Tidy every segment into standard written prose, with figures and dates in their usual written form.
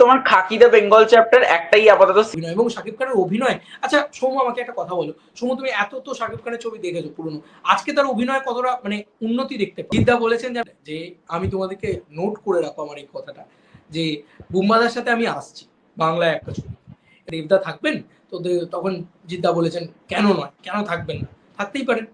তোমার খাকি the Bengal chapter একটাই আপাতত অভিনয় এবং শাকিব খানের অভিনয়। আচ্ছা সৌম্য, আমাকে একটা কথা বলো, সৌম্য তুমি এত তো শাকিব খানের ছবি দেখেছো পুরনো, আজকে তার অভিনয় কতটা মানে উন্নতি দেখতে পাও? জিদ্দা বলেছেন যে আমি তোমাদেরকে নোট করে রাখো আমার এই কথাটা, যে বুম্বাদার সাথে আমি আসছি বাংলায় একটা ছবি, দেবদা থাকবেন তো তখন জিদ্দা বলেছেন কেন নয়, কেন থাকবেন না, থাকতেই পারেন,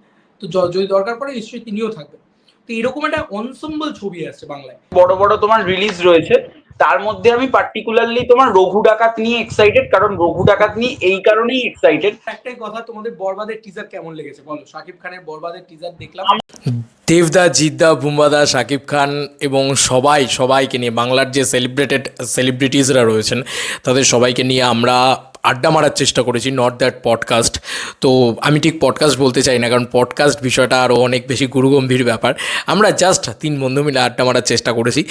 তো যদি দরকার পড়ে নিশ্চয়ই তিনিও থাকবেন। তো এরকম একটা অনসম্বল ছবি আসছে বাংলায়, বড় বড় তোমার রিলিজ রয়েছে। তার মধ্যে আমি পার্টিকুলারলি তোমার রঘু ডাকাত নিয়ে এক্সাইটেড, কারণ রঘু ডাকাত নিয়ে এই কারণেই এক্সাইটেড। একটাই কথা, তোমাদের বরবাদের টিজার কেমন লেগেছে বলো? শাকিব খানের বরবাদের টিজার দেখলাম, দেবদা, জিদ্দা, বুম্বাদা, শাকিব খান এবং সবাইকে নিয়ে বাংলার যে সেলিব্রিটিসরা রয়েছেন তাদের সবাইকে নিয়ে আমরা আড্ডা মারার চেষ্টা করেছি, নট দ্যাট পডকাস্ট। তো আমি ঠিক পডকাস্ট বলতে চাই না, কারণ পডকাস্ট বিষয়টা আরও অনেক বেশি গুরুগম্ভীর ব্যাপার। আমরা জাস্ট 3 বন্ধু মিলে আড্ডা মারার চেষ্টা করেছি।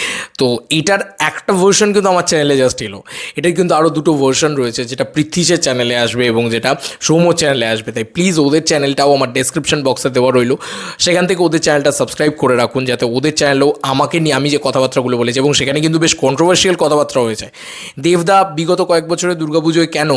তো এটার একটা ভার্সন কিন্তু আমার চ্যানেলে জাস্ট এলো, এটার কিন্তু আরও 2টো ভার্সন রয়েছে, যেটা পৃথ্বীশের চ্যানেলে আসবে এবং যেটা সৌম্য চ্যানেলে আসবে। তাই প্লিজ ওদের চ্যানেলটাও আমার ডেসক্রিপশন বক্সে দেওয়া রইলো, সেখান থেকে ওদের চ্যানেলটা সাবস্ক্রাইব করে রাখুন, যাতে ওদের চ্যানেলেও আমাকে নিয়ে আমি যে কথাবার্তাগুলো বলেছি, এবং সেখানে কিন্তু বেশ কন্ট্রোভার্সিয়াল কথাবার্তা হয়েছে। দেবদা বিগত কয়েক বছরে দুর্গাপুজোয় কেন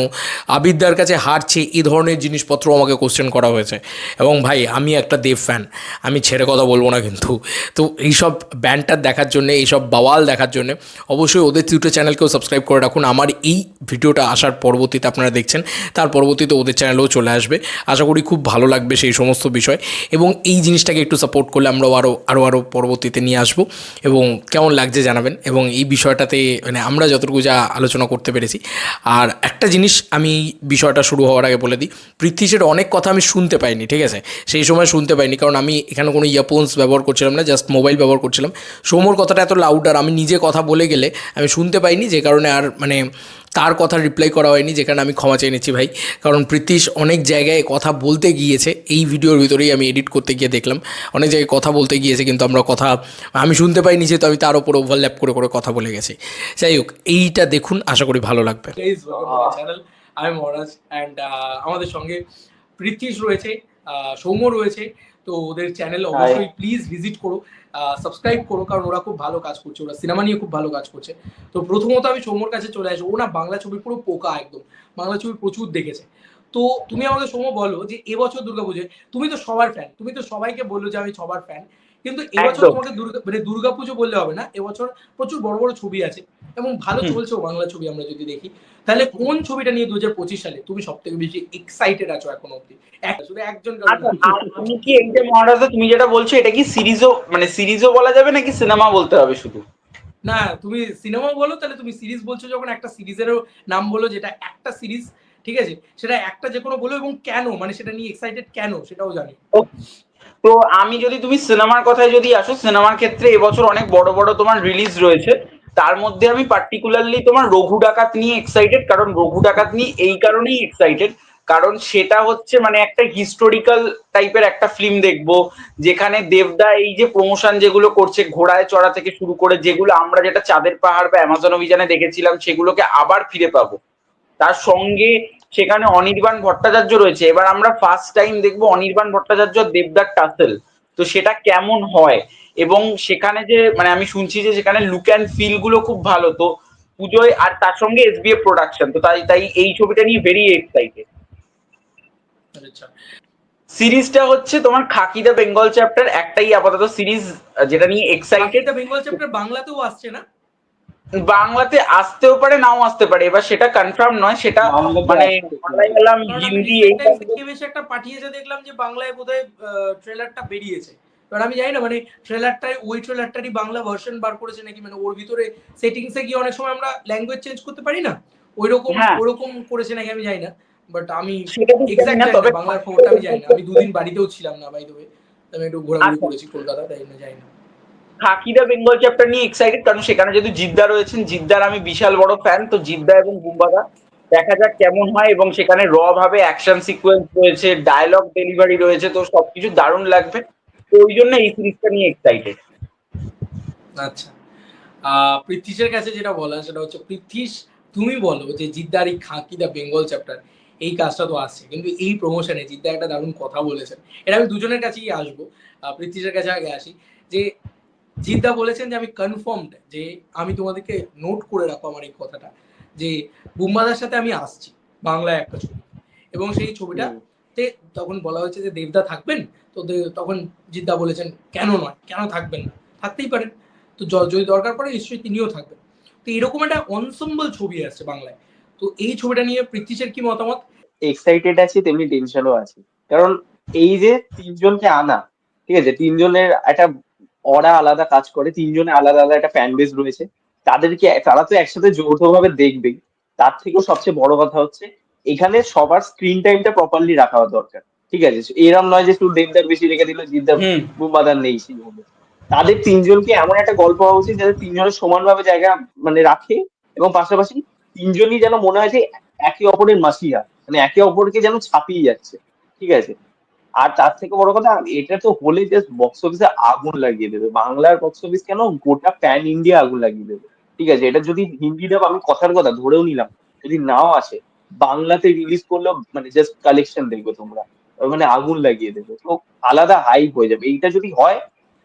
আবিরদার কাছে হারছে, এই ধরনের জিনিসপত্র আমাকে কোশ্চেন করা হয়েছে। এবং ভাই আমি একটা দেব ফ্যান, আমি ছেড়ে কথা বলবো না কিন্তু। তো এইসব ব্যান্ডটার দেখার জন্যে, এইসব বাওয়াল দেখার জন্যে অবশ্যই ওদের 2টো চ্যানেলকেও সাবস্ক্রাইব করে রাখুন। আমার এই ভিডিওটা আসার পরবর্তীতে আপনারা দেখছেন, তার পরবর্তীতে ওদের চ্যানেলেও চলে আসবে। আশা করি খুব ভালো লাগবে সেই সমস্ত বিষয়, এবং এই জিনিসটাকে একটু সাপোর্ট করলে আমরাও আরও পরবর্তীতে নিয়ে আসবো। এবং কেমন লাগছে জানাবেন, এবং এই বিষয়টাতে মানে আমরা যতটুকু যা আলোচনা করতে পেরেছি। আর একটা জিনিস আমি বিষয়টা শুরু হওয়ার আগে বলে দিই, পৃথ্বীশের অনেক কথা আমি শুনতে পাইনি, ঠিক আছে? সেই সময় শুনতে পাইনি, কারণ আমি এখানে কোনো ইয়ারফোনস ব্যবহার করছিলাম না, জাস্ট মোবাইল ব্যবহার করছিলাম। সৌম্যর কথাটা এত লাউডার, আমি নিজে কথা বলে গেলে আমি শুনতে পাইনি, যে কারণে আর মানে তার কথা রিপ্লাই করা হয়নি, যেখানে আমি ক্ষমা চেয়ে নিচ্ছি ভাই। কারণ পৃথ্বীশ অনেক জায়গায় কথা বলতে গিয়েছে, এই ভিডিওর ভিতরেই আমি এডিট করতে গিয়ে দেখলাম অনেক জায়গায় কথা বলতে গিয়েছে, কিন্তু আমি শুনতে পাইনি, যেহেতু আমি তার উপর ওভারল্যাপ করে কথা বলে গেছি। যাই হোক, এইটা দেখুন, আশা করি ভালো লাগবে। চ্যানেল আমি মহারাজ অ্যান্ড আমাদের সঙ্গে পৃথ্বীশ রয়েছে, সৌম্য রয়েছে। তো ওদের চ্যানেল অবশ্যই প্লিজ ভিজিট করো, সাবস্ক্রাইব করো, কারণ ওরা খুব ভালো কাজ করছে, ওরা সিনেমা নিয়ে খুব ভালো কাজ করছে। তো প্রথমত আমি সৌম্যর কাছে চলে আসি, ও না বাংলা ছবি পুরো পোকা একদম, বাংলা ছবি প্রচুর দেখেছে। তো তুমি আমাকে সৌম্য বলো যে এবছর দুর্গাপুজোয়, তুমি তো সবার ফ্যান, তুমি তো সবাইকে বললো যে আমি সবার ফ্যান, কিন্তু এবছর একদম। তোমাকে দুর্গাপুজো বললে হবে না, এবছর প্রচুর বড় বড় ছবি আছে এবং ভালো চলছেও বাংলা ছবি আমরা যদি দেখি। তাহলে কোন ছবিটা নিয়ে 2025 সালে তুমি সব থেকে বেশি এক্সাইটেড আছো এখন অব্দি? শুধু একজন আচ্ছা, আমি কি এই যে মহারাজা তুমি যেটা বলছো, এটা কি সিরিজও বলা যাবে নাকি সিনেমা বলতে হবে শুধু? না, তুমি সিনেমা বলো, তাহলে তুমি সিরিজ বলছো যখন একটা সিরিজেরও নাম বলো, যেটা একটা সিরিজ, ঠিক আছে, সেটা একটা যে কোনো বলো, এবং কেন মানে সেটা নিয়ে এক্সাইটেড কেন সেটাও জানি। তো আমি যদি তুমি সিনেমার কথায় যদি আসো, সিনেমার ক্ষেত্রে এবছর অনেক বড় বড় তোমার রিলিজ রয়েছে। তার মধ্যে আমি পার্টিকুলারলি তোমার রঘু ডাকাত নিয়ে এক্সাইটেড, কারণ রঘু ডাকাত নিয়ে এই কারণেই এক্সাইটেড, কারণ সেটা হচ্ছে মানে একটা হিস্টোরিক্যাল টাইপের একটা ফিল্ম দেখবো, যেখানে দেবদা এই যে প্রমোশন যেগুলো করছে, ঘোড়ায় চড়া থেকে শুরু করে, যেগুলো আমরা যেটা চাঁদের পাহাড় বা অ্যামাজন অভিযানে দেখেছিলাম, সেগুলোকে আবার ফিরে পাবো। তার সঙ্গে সেখানে অনির্বাণ ভট্টাচার্য রয়েছে, এবার আমরা ফার্স্ট টাইম দেখবো অনির্বাণ ভট্টাচার্য দেবদার টাসেল। তো সেটা কেমন হয়, এবং সেখানে যে মানে আমি শুনছি যে সেখানে লুক অ্যান্ড ফিল গুলো খুব ভালো। তো পুজোয়, আর তার সঙ্গে এসবিএফ প্রোডাকশন, তো তাই তাই এই ছবিটা নিয়ে ভেরি এক্সাইটেড। আচ্ছা, সিরিজটা হচ্ছে তোমার খাকি দ্য বেঙ্গল চ্যাপ্টার একটাই আপাতত সিরিজ, যেটা নিয়ে এক্সাইটেড। বেঙ্গল চ্যাপ্টার বাংলাতেও আসছে না? বাংলাতে আসতেও পারে, নাও আসতে পারে, এবার সেটা কনফার্ম নয়, সেটা মানে মালায়ালাম, হিন্দি এই বেশ একটা পাঠিয়েছে, দেখলাম যে বাংলায় বোধহয় ট্রেলারটা বেরিয়েছে। এবার আমি জানি না মানে ট্রেলারটাই ওই ট্রেলারটারই বাংলা ভার্সন বার করেছে নাকি, মানে ওর ভিতরে সেটিংসে গিয়ে অনেক সময় আমরা ল্যাঙ্গুয়েজ চেঞ্জ করতে পারি না, ওইরকম করেছে নাকি আমি জানি না। বাট আমি এক্সাক্ট জানি না বাংলার খবরটা, আমি জানি না, আমি 2 দিন বাড়িতেও ছিলাম না বাই দ্য ওয়ে, আমি একটু ঘোরাঘুরি করেছি কলকাতা, তাই না জানি না। খাকি দ্য বেঙ্গল চ্যাপ্টার নিয়ে এক্সাইটেড, কারণ সেখানে যেহেতু জিদ্দা রয়েছেন, জিদ্দার আমি বিশাল বড় ফ্যান। তো জিদ্দা এবং বুম্বাদা, দেখা যাক কেমন হয়, এবং সেখানে ভাবে অ্যাকশন সিকোয়েন্স রয়েছে, ডায়লগ ডেলিভারি রয়েছে, তো সবকিছু দারুণ লাগবে। তো ওই জন্য এই সিরিজটা নিয়ে এক্সাইটেড। আচ্ছা, পৃথ্বীশের কাছে যেটা বলা সেটা হচ্ছে, পৃথ্বীশ তুমি বলো যে জিদ্দার এই খাকি দ্য বেঙ্গল চ্যাপ্টার এই কাজটা তো আসছে, কিন্তু এই প্রমোশনে জিদ্দা একটা দারুণ কথা বলেছেন, এটা আমি দুজনের কাছেই আসবো। পৃথ্বীশের কাছে আগে আসি, যে জিদ্দা বলেছেন যে আমি কনফার্মড, যে আমি তোমাদেরকে নোট করে রাখো আমার এই কথাটা, যে বুম্বাদার সাথে আমি আসছি বাংলায় একটা ছবি, এবং সেই হুম। ছবিটাতে তখন বলা হয়েছে যে দেবদা থাকবেন। তো তখন জিদ্দা বলেছেন কেন নয়, কেন থাকবেন না, থাকতেই পারেন, তো যদি দরকার পড়ে নিশ্চয়ই তিনিও থাকবেন। তো এরকম একটা অনসেম্বল ছবি আসছে বাংলায়। তো এই ছবিটা নিয়ে পৃথ্বীশের কি মতামত? এক্সাইটেড আছি, তেমনি টেনশনও আছি। কারণ এই যে তিনজনকে আনা, ঠিক আছে, তিনজনের একটা অরা আলাদা কাজ করে, তিনজনের আলাদা আলাদা একটা ফ্যান বেস রয়েছে, তারা তো একসাথে যৌথভাবে দেখবেই। তার থেকেও সবচেয়ে বড় কথা হচ্ছে এখানে সবার স্ক্রিন টাইমটা প্রপারলি রাখা দরকার। ঠিক আছে, এরম নয় যে শুধু দেবদার বেশি রেখে দিল, জিদ্দার হুম। বুম্বাদার নেই সেইভাবে। তাদের তিনজনকে এমন একটা গল্প হওয়া উচিত যাতে তিনজনের সমানভাবে জায়গা মানে রাখে, এবং পাশাপাশি তিনজনই যেন মনে হয় যে একে অপরের মাসিয়া, মানে একে অপরকে যেন ছাপিয়ে যাচ্ছে। ঠিক আছে, আর তার থেকে বড় কথা, এটা তো হলে জাস্ট বক্স অফিসে আগুন লাগিয়ে দেবে, বাংলার বক্স অফিস কেন গোটা প্যান ইন্ডিয়া আগুন লাগিয়ে দেবে। ঠিক আছে, এটা যদি হিন্দি ডাব, আমি কথার কথা ধরেও নিলাম, যদি নাও আসে, বাংলাতে রিলিজ করলেও মানে জাস্ট কালেকশন দেখবে তোমরা, মানে আগুন লাগিয়ে দেবে। তো আলাদা হাইপ হয়ে যাবে এইটা যদি হয়।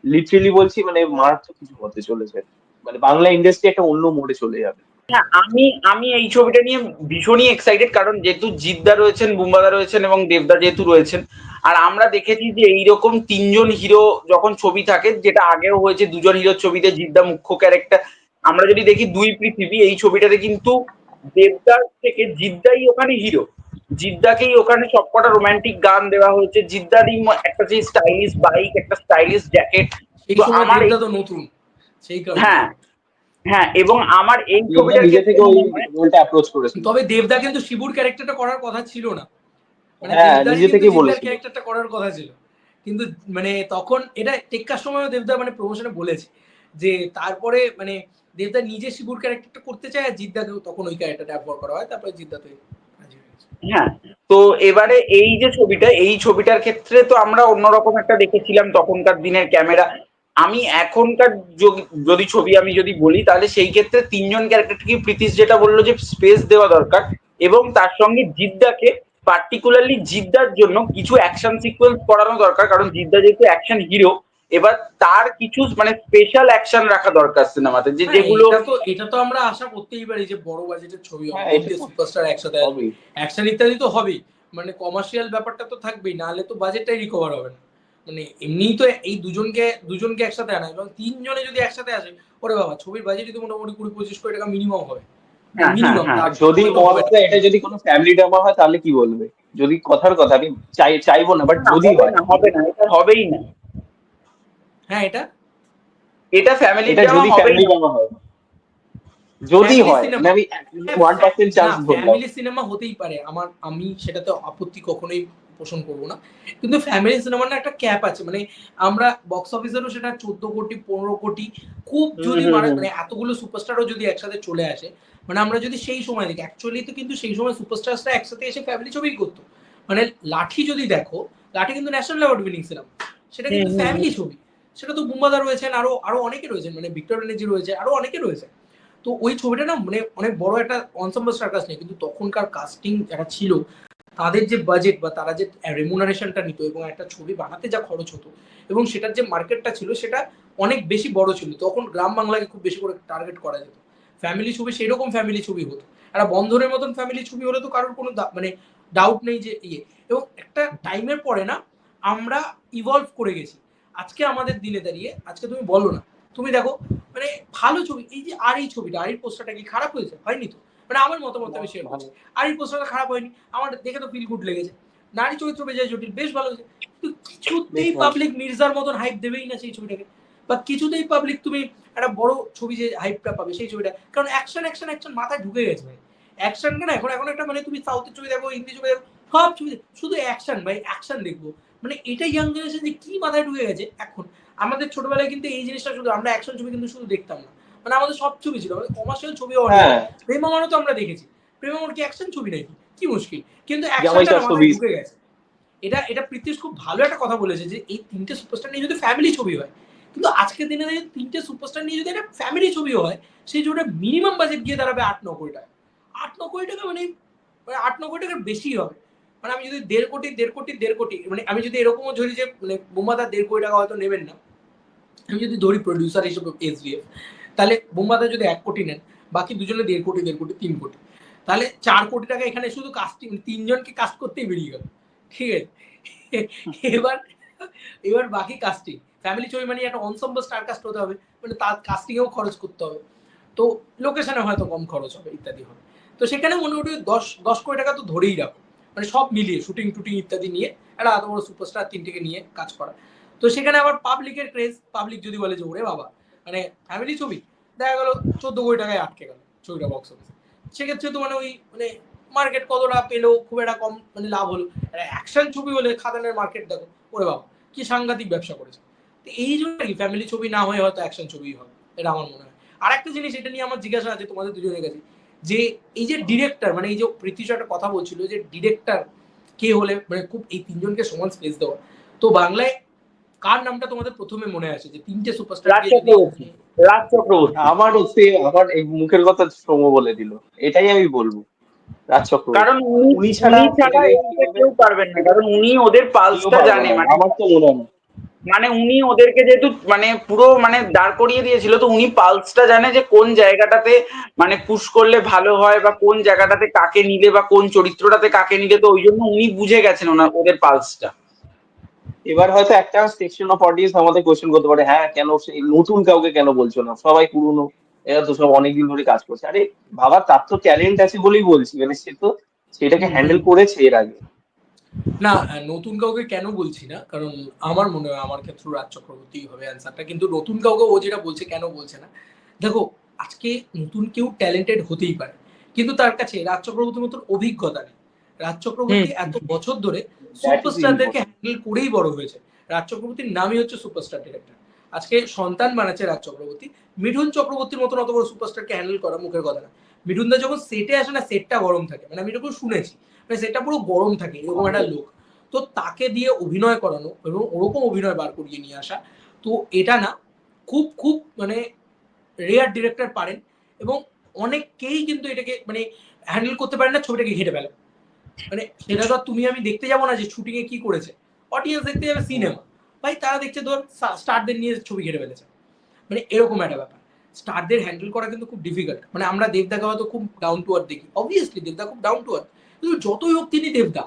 লিটারেলি বলছি, মানে মারাত্মক কিছু হতে চলেছে, মানে বাংলা ইন্ডাস্ট্রি একটা অন্য মোড়ে চলে যাবে। হ্যাঁ, আমি আমি এই ছবিটা নিয়ে ভীষণই এক্সাইটেড, কারণ যেহেতু জিদ্দা রয়েছেন, বুম্বাদা রয়েছেন এবং দেবদা যেহেতু রয়েছেন। আর আমরা দেখেছি যে এইরকম তিনজন হিরো যখন ছবি থাকে, যেটা আগেও হয়েছে দুজন হিরোর ছবিতে জিদ্দা মুখ্য ক্যারেক্টার। আমরা যদি দেখি দুই পৃথিবী, এই ছবিটাতে কিন্তু দেবদার থেকে জিদ্দাই ওখানে হিরো। জিদ্দাকেই ওখানে সবকটা রোমান্টিক গান দেওয়া হয়েছে, জিদ্দারই একটা যে স্টাইলিশ বাইক, একটা স্টাইলিশ জ্যাকেট। এই তো সময় আমার এই, দেবদা তো নতুন, সেই কারণে। হ্যাঁ হ্যাঁ, এবং আমার এই দেবদা ছবিটার নিজে ক্ষেত্রে থেকে ওই মনে হয়, রোলটা অ্যাপ্রোচ করেছিল। তবে দেবদা কিন্তু শিবুর ক্যারেক্টারটা করার কথা ছিল না, মানে হ্যাঁ, দেবদারই নিজে কিন্তু থেকেই জিদ্দার বলেছিল। ক্যারেক্টারটা করার কথা ছিল। কিন্তু মানে তখন এটা টেক্কার সময়ও দেবদা মানে প্রমোশনে বলেছে যে তারপরে মানে দেবদা নিজে শিবুর ক্যারেক্টারটা করতে চায়, আর জিদ্দাকেও তখন ওই ক্যারেক্টারটা অ্যাফোর্ড করা হয়, তারপরে জিদ্দা তো রাজি হয়ে গেছে। হ্যাঁ। তো এবারে এই যে ছবিটা, এই ছবিটার ক্ষেত্রে তো আমরা অন্যরকম একটা দেখেছিলাম তখনকার দিনের ক্যামেরা। আমি এখনকার যদি ছবি আমি যদি বলি, তাহলে সেই ক্ষেত্রে তিনজন ক্যারেক্টারকে প্রীতিশ যেটা বললো যে স্পেস দেওয়া দরকার, এবং তার সঙ্গে জিদ্দাকে, পার্টিকুলারলি জিদ্দার জন্য কিছু অ্যাকশন সিকোয়েন্স করানো দরকার, কারণ জিদ্দা যেহেতু অ্যাকশন হিরো। এবার তার কিছু মানে স্পেশাল অ্যাকশন রাখা দরকার সিনেমাতে, যে হ্যাঁ, যেগুলো, এটা তো আমরা আশা করতেই পারি যে বড় বাজেটের ছবি হবে, হ্যাঁ, এটা তিনটে তো সুপারস্টার একসাথে আসবে, হবেই। অ্যাকশন ইত্যাদি তো হবেই, মানে কমার্শিয়াল ব্যাপারটা তো থাকবেই, নাহলে তো বাজেটটাই রিকভার হবে না। মানে এমনিই তো এই দুজনকে একসাথে আনা, এবং তিনজনে যদি একসাথে আসে, ওরে বাবা, ছবির বাজেটই তো মোটামুটি 20-25 কোটি টাকা মিনিমাম হবে, মানে হ্যাঁ হ্যাঁ মিনিমাম, হ্যাঁ, আর তার যদি কমে তো হবে না। মহারাজা এটা যদি কোনো ফ্যামিলি ড্রামা হয় তাহলে কি বলবে? যদি কথার কথা, আমি চাইবো না, বাট না যদি হবে হয়, না, হবে না, এটা হবেই না, হ্যাঁ, এটা এটা ফ্যামিলি এটা ড্রামা যদি হবেই ফ্যামিলি না। ড্রামা হয়, যদি ফ্যামিলি হয়, মানে সিনেমা, আমি 1% না চান্স বললাম। ফ্যামিলি সিনেমা হতেই পারে, আমি সেটাতে আপত্তি কখনোই পোষণ করবো না, কিন্তু ফ্যামিলি সিনেমার না একটা ক্যাপ আছে, মানে আমরা বক্স অফিসেরও সেটা 14 কোটি 15 কোটি, খুব হুম, যদি হুম, হুম। মানে এতগুলো সুপারস্টারও যদি একসাথে চলে আসে, মানে আমরা যদি সেই সময় দেখি, অ্যাকচুয়ালি তো কিন্তু সেই সময় সুপারস্টাররা একসাথে এসে ফ্যামিলি ছবি করতো। মানে লাঠি যদি দেখো, লাঠি কিন্তু ন্যাশনাল অ্যাওয়ার্ড উইনিং সিনেমা, সেটা হুম কিন্তু হুম হুম। ফ্যামিলি ছবি। সেটা তো বুম্বাদা রয়েছেন, আরো আরো অনেকে রয়েছেন, মানে ভিক্টর ব্যানার্জি রয়েছে, আরো অনেকে রয়েছে। তো ওই ছবিটা না মানে অনেক বড় একটা অনসাম্বল স্টার কাস্ট নেই, কিন্তু তখনকার কাস্টিং যারা ছিল, তাদের যে বাজেট বা তারা যে রেমুনারেশনটা নিত, এবং একটা ছবি বানাতে যা খরচ হতো, এবং সেটার যে মার্কেটটা ছিল, সেটা অনেক বেশি বড় ছিল। তখন গ্রাম বাংলাকে খুব বেশি করে টার্গেট করা যেত, ফ্যামিলি ছবি সেরকম ফ্যামিলি ছবি হতো, একটা বন্ধনের মতন ফ্যামিলি ছবি হলে তো কারোর কোনো মানে ডাউট নেই যে ইয়ে। এবং একটা টাইমের পরে না আমরা ইভলভ করে গেছি। আজকে আমাদের দিনে দাঁড়িয়ে, আজকে তুমি বলো না, তুমি দেখো, মানে ভালো ছবি, এই যে আর এই ছবিটা, আর এই পোস্টারটা কি খারাপ হয়েছে? হয়নি তো, মানে আমার মতামত আমি শেয়ার করছি, ভালো। আর এই পোস্টারটা খারাপ হয়নি, আমার দেখে তো ফিল গুড লেগেছে। নারী চরিত্র বেজায় জটিল, বেশ ভালো হয়েছে, কিন্তু বেশ কিছুতেই ভালো। পাবলিক মির্জার মতন হাইপ দেবেই না সেই ছবিটাকে, বা কিছুতেই পাবলিক তুমি একটা বড় ছবি যে হাইপটা পাবে সেই ছবিটা, কারণ অ্যাকশন অ্যাকশন অ্যাকশন মাথায় ঢুকে গেছে ভাই। অ্যাকশন কেন এখন, এখন একটা মানে তুমি সাউথের ছবি দেখো, হিন্দি ছবি দেখো, সব ছবি শুধু অ্যাকশন ভাই, অ্যাকশন দেখবো, মানে এটা ইয়াং জেনারেশন যে কি মাথায় ঢুকে গেছে এখন। আমাদের ছোটবেলায় কিন্তু এই জিনিসটা শুধু আমরা অ্যাকশন ছবি কিন্তু শুধু দেখতাম না, মানে আমাদের সব ছবি ছিল, আমাদের কমার্শিয়াল ছবিও অনেক। হ্যাঁ, প্রেমামরও তো আমরা দেখেছি, প্রেমামর কি অ্যাকশন ছবি নাকি? কি মুশকিল, কিন্তু জামাই অ্যাকশনটা না মাথায় 420। ঢুকে গেছে। এটা প্রীতিশ খুব ভালো একটা কথা বলেছে, যে এই তিনটে সুপারস্টার নিয়ে যদি ফ্যামিলি ছবি হয়, কিন্তু আজকের দিনে দাঁড়িয়ে তিনটে সুপারস্টার নিয়ে যদি একটা ফ্যামিলি ছবি হয়, সেই ছবিটা মিনিমাম বাজেট গিয়ে দাঁড়াবে 8-9 কোটি টাকা। 8-9 কোটি টাকা মানে 8-9 কোটি টাকার বেশি হবে। মানে আমি যদি 1.5 কোটি 1.5 কোটি 1.5 কোটি, মানে আমি যদি এরকমও ধরি যে মানে বোমাদা 1.5 কোটি টাকা হয়তো নেবেন না, আমি যদি ধরি প্রডিউসার হিসেবে SVF, তাহলে বোম্বাদা যদি 1 কোটি নেন, বাকি দুজনে 1.5 কোটি 1.5 কোটি 3 কোটি, তাহলে 4 কোটি টাকা এখানে শুধু কাস্টিং, তিনজনকে কাস্ট করতেই বেরিয়ে গেল। ঠিক আছে, এবার এবার বাকি কাস্টিং, ফ্যামিলি ছবি মানে একটা অনসাম্বল স্টার কাস্ট হতে হবে, মানে তার কাস্টিংয়েও খরচ করতে হবে, তো লোকেশনে হয়তো কম খরচ হবে ইত্যাদি হবে। তো সেখানে মোটামুটি 10 কোটি টাকা তো ধরেই রাখো, মানে সব মিলিয়ে শুটিং টুটিং ইত্যাদি নিয়ে একটা এত বড় সুপারস্টার তিনটেকে নিয়ে কাজ করা। তো সেখানে আবার পাবলিকের ক্রেজ, পাবলিক যদি বলে যে ওরে বাবা মানে ফ্যামিলি ছবি, দেখা গেল 14 কোটি টাকায় আটকে গেল ছবিটা বক্স অফিসে, সেক্ষেত্রে তো মানে ওই মানে মার্কেট কতটা পেলো, খুব একটা কম মানে লাভ হলো। অ্যাকশন ছবি হলে খাদানের মার্কেট দেখো, ওরে বাবা কি সাংঘাতিক ব্যবসা করেছে। তো এই জন্য কি ফ্যামিলি ছবি না হয়ে হয়তো অ্যাকশন ছবিই হবে, এটা আমার মনে হয়। আর একটা জিনিস এটা নিয়ে আমার জিজ্ঞাসা আছে তোমাদের দুজনের কাছে, যে এই যে ডিরেক্টর, মানে এই যে পৃথ্বী একটা কথা বলছিল যে ডিরেক্টর কে হলে মানে খুব এই তিনজনকে সমান স্পেস দেওয়া, তো বাংলায় কার নামটা তোমাদের প্রথমে মনে আসে যে তিনটে সুপারস্টার রাজ চক্রবর্তী। রাজ চক্রবর্তী আমার এই মুখের কথা সৌম বলে দিল, এটাই আমি বলবো, রাজ চক্রবর্তী। কারণ উনি ছাড়া উনি ছাড়া ছেলে এইটা কেউ পারবেন না, কারণ উনি ওদের কেউ পালসটা পারবে জানে, না, মানে আমার তো মনে হয় না। মানে উনি ওদেরকে যেহেতু মানে পুরো মানে দাঁড় করিয়ে দিয়েছিল, তো উনি পালসটা জানে যে কোন জায়গাটাতে মানে পুশ করলে ভালো হয়, বা কোন জায়গাটাতে কাকে নিলে, বা কোন চরিত্রটাতে কাকে নিলে, তো ওই জন্য উনি বুঝে গেছেন ওদের পালসটা। এবার হয়তো একটা সেকশন অফ অডিয়েন্স আমাদের কোশ্চেন করতে পারে, হ্যাঁ কেন সেই নতুন কাউকে কেন বলছো না, সবাই পুরনো, এরা তো সব অনেকদিন ধরে কাজ করছে। আরে বাবা, তার তো ট্যালেন্ট আছে বলেই বলছি, মানে সে তো সেটাকে হ্যান্ডেল করেছে এর আগে। না, নতুন কাউকে কেন বলছি না, কারণ আমার মনে হয় আমার ক্ষেত্রে রাজ চক্রবর্তী হবে অ্যান্সারটা, কিন্তু নতুন কাউকে ও যেটা বলছে কেন বলছে না, দেখো আজকে নতুন কেউ ট্যালেন্টেড হতেই পারে, কিন্তু তার কাছে রাজ চক্রবর্তীর মতন অভিজ্ঞতা নেই। রাজ চক্রবর্তী এত বছর ধরে দ্যাট ইজ সুপারস্টারদেরকে ইম্পর্টেন্ট। হ্যান্ডেল করেই বড় হয়েছে। রাজ চক্রবর্তীর নামই হচ্ছে সুপারস্টার ডিরেক্টর। আজকে সন্তান বানাচ্ছে রাজ চক্রবর্তী, মিঠুন চক্রবর্তীর মতন অত বড় সুপারস্টারকে হ্যান্ডেল করা মুখের কথা না। মিঠুনদা যখন সেটে আসে না, সেটটা গরম থাকে, মানে আমি এরকম শুনেছি, মানে সেটটা পুরো গরম থাকে, এরকম একটা লোক। তো তাকে দিয়ে অভিনয় করানো এবং ওরকম অভিনয় বার করিয়ে নিয়ে আসা, তো এটা না খুব খুব মানে রেয়ার ডিরেক্টর পারেন, এবং অনেককেই কিন্তু এটাকে মানে হ্যান্ডেল করতে পারেন না, ছবিটাকে ঘেটে ফেলে। মানে সেটা তো তুমি আমি দেখতে যাবো না যে শুটিং এ কি করেছে, অডিয়েন্স দেখতে যাবে সিনেমা, ভাই তারা দেখছে ধর স্টারদের নিয়ে ছবি ঘেটে ফেলেছে, মানে এরকম একটা ব্যাপার। স্টারদের হ্যান্ডেল করা কিন্তু খুব ডিফিকাল্ট, মানে আমরা দেবদাকে হয়তো খুব ডাউন টু আর্থ দেখি, অবভিয়াসলি দেবদা খুব ডাউন টু আর্থ, কিন্তু যতই হোক তিনি দেবদা,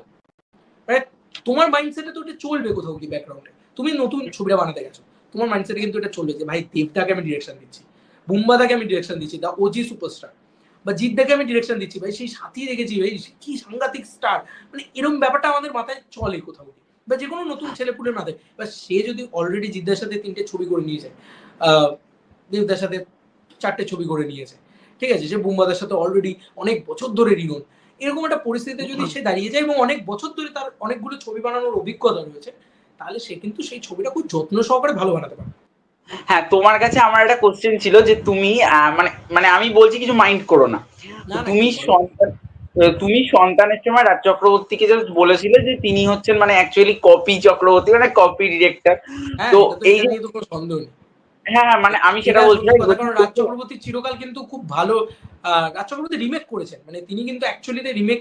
মানে তোমার মাইন্ডসেটে তো এটা চলবে কোথাও কি ব্যাকগ্রাউন্ডে, তুমি নতুন ছবিটা বানাতে গেছো, তোমার মাইন্ডসেটে কিন্তু এটা চলবে যে ভাই দেবদাকে আমি ডিরেকশন দিচ্ছি, বুম্বাদাকে আমি ডিরেকশন দিচ্ছি, দা ওজি সুপারস্টার, বা জিদ্দাকে আমি ডিরেকশন দিচ্ছি, ভাই সেই সাথী রেখেছি, ভাই কি সাংঘাতিক স্টার, মানে এরকম ব্যাপারটা আমাদের মাথায় চলে কোথাও কি, বা যে কোনো নতুন ছেলেপুলের মাথায়। বা সে যদি অলরেডি জিদ্দার সাথে 3টে ছবি করে নিয়েছে, দেবদার সাথে 4টে ছবি করে নিয়েছে, ঠিক আছে, সে বুম্বাদার সাথে অলরেডি অনেক বছর ধরে রিনোন, এরকম একটা পরিস্থিতিতে যদি সে দাঁড়িয়ে যায় এবং অনেক বছর ধরে তার অনেকগুলো ছবি বানানোর অভিজ্ঞতা রয়েছে, তাহলে সে কিন্তু সেই ছবিটা খুব যত্ন সহকারে ভালো বানাতে পারে। হ্যাঁ, তোমার কাছে আমার একটা কোশ্চেন ছিল যে তুমি মানে মানে আমি বলছি, কিছু মাইন্ড করো না। তো না না, তুমি কি বলো? তুমি সন্তানের সময় রাজ চক্রবর্তীকে জাস্ট বলেছিলে যে তিনি হচ্ছেন মানে অ্যাকচুয়ালি কপি চক্রবর্তী, মানে কপি ডিরেক্টর। হ্যাঁ, তো এটা তো, এই এটা যে নিয়ে তো কোনো সন্দেহ নেই, হ্যাঁ হ্যাঁ, মানে আমি সেটা এটা বলছি সত্যি ভাই, কথা, কারণ রাজ চক্রবর্তী চিরকাল কিন্তু খুব ভালো, রাজ চক্রবর্তী রিমেক করেছেন, মানে তিনি কিন্তু অ্যাকচুয়ালি রিমেক।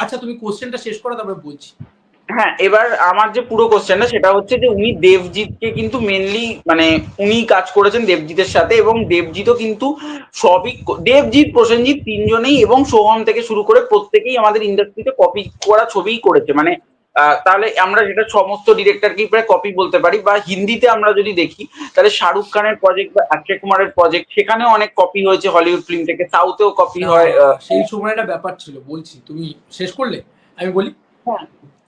আচ্ছা তুমি কোশ্চেনটা শেষ করো, তারপরে বলছি। হ্যাঁ, এবার আমার যে পুরো কোশ্চেনটা সেটা হচ্ছে যে উনি দেবজিৎকে কিন্তু মেনলি মানে উনি কাজ করেছেন দেবজিতের সাথে, এবং দেবজিৎও কিন্তু সবই দেবজিৎ প্রসেনজিৎ তিনজনেই এবং সোহম থেকে শুরু করে প্রত্যেকেই আমাদের ইন্ডাস্ট্রিতে কপি করা ছবিই করেছে, মানে তাহলে আমরা যেটা সমস্ত ডিরেক্টরকেই প্রায় কপি বলতে পারি। বা হিন্দিতে আমরা যদি দেখি, তাহলে শাহরুখ খানের প্রজেক্ট বা অক্ষয় কুমারের প্রজেক্ট, সেখানেও অনেক কপি হয়েছে হলিউড ফিল্ম থেকে, সাউথেও কপি না, হয়। সেই সময় একটা ব্যাপার ছিল, বলছি তুমি শেষ করলে আমি বলি। হ্যাঁ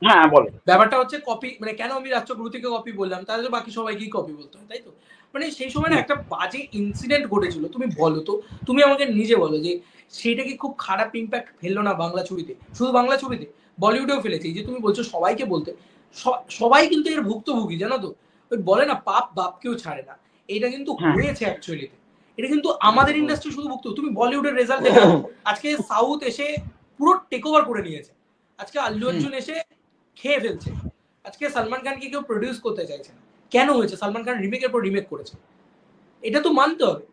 হ্যাঁ, বলো। ব্যাপারটা হচ্ছে কপি, মানে কেন আমি রাজ চক্রবর্তীকে কপি বললাম, তাহলে তো বাকি সবাইকেই কপি বলতে হয়, তাই তো? মানে সেই সময় না একটা বাজে ইনসিডেন্ট ঘটেছিল, তুমি বলো তো, তুমি আমাকে নিজে বলো যে সেটা কি খুব খারাপ ইম্প্যাক্ট ফেললো না বাংলা ছবিতে? শুধু বাংলা ছবিতে, বলিউডেও ফেলেছে। এই যে তুমি বলছো সবাইকে বলতে, সবাই কিন্তু এর ভুক্তভোগী, জানো তো? ওই বলে না, পাপ বাপকেও ছাড়ে না, এটা কিন্তু হ্যাঁ হয়েছে অ্যাকচুয়ালিতে। এটা কিন্তু আমাদের ইন্ডাস্ট্রি শুধু ভুক্ত, তুমি বলিউডের রেজাল্ট দেখে নাও, আজকে সাউথ এসে পুরো টেক ওভার করে নিয়েছে, আজকে আল্লু অর্জুন এসে খেয়ে ফেলছে, আজকে সালমান খানকে কেউ প্রডিউস করতে চাইছে না। কেন হয়েছে? সালমান খান রিমেকের পর রিমেক করেছে, এটা তো মানতে হবে।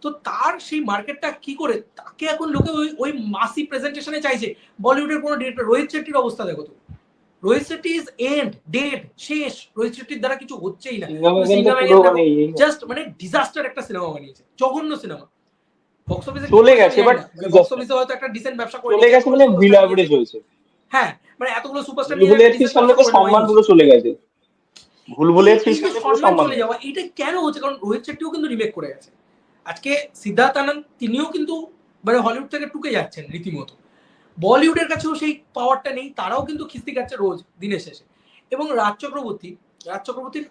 তো তার সেই মার্কেটটা কি করে, তাকে এখন লোকে ওই ওই মাসি প্রেজেন্টেশনে চাইছে। বলিউডের কোনো ডিরেক্টর, রোহিত শেট্টির অবস্থা দেখো তো, Rohit Shetty is and dead, শেষ। রোহিত শেট্টির দ্বারা কিছু হচ্ছেই না। সিঙ্গাম পুরো মানে জাস্ট মানে ডিজাস্টার একটা সিনেমা বানিয়েছে, জঘন্য সিনেমা। বক্স অফিসে চলে গেছে, বাট মানে বক্স অফিসে হয়তো একটা ডিসেন্ট ব্যবসা করে চলে গেছে মানে বিল অ্যাভারেজ হয়েছে। হ্যাঁ, মানে এতগুলো সুপারস্টার নিয়ে ভুলভুলাইয়া 3 সামনে তো সম্মান পুরো চলে গেছে। ভুলভুলাইয়া 3 সামনে পুরো সম্মান চলে যাওয়া, এটা কেন হচ্ছে? কারণ রোহিত শেট্টিও কিন্তু রিমেক করে গেছে। আজকে সিদ্ধার্থ আনন্দ তিনিও কিন্তু মানে হলিউড থেকে টুকে যাচ্ছেন রীতিমতো। বলিউডের কাছেও সেই পাওয়ারটা নেই, তারাও কিন্তু খিস্তি খাচ্ছে রোজ দিনের শেষে। এবং রাজ চক্রবর্তীর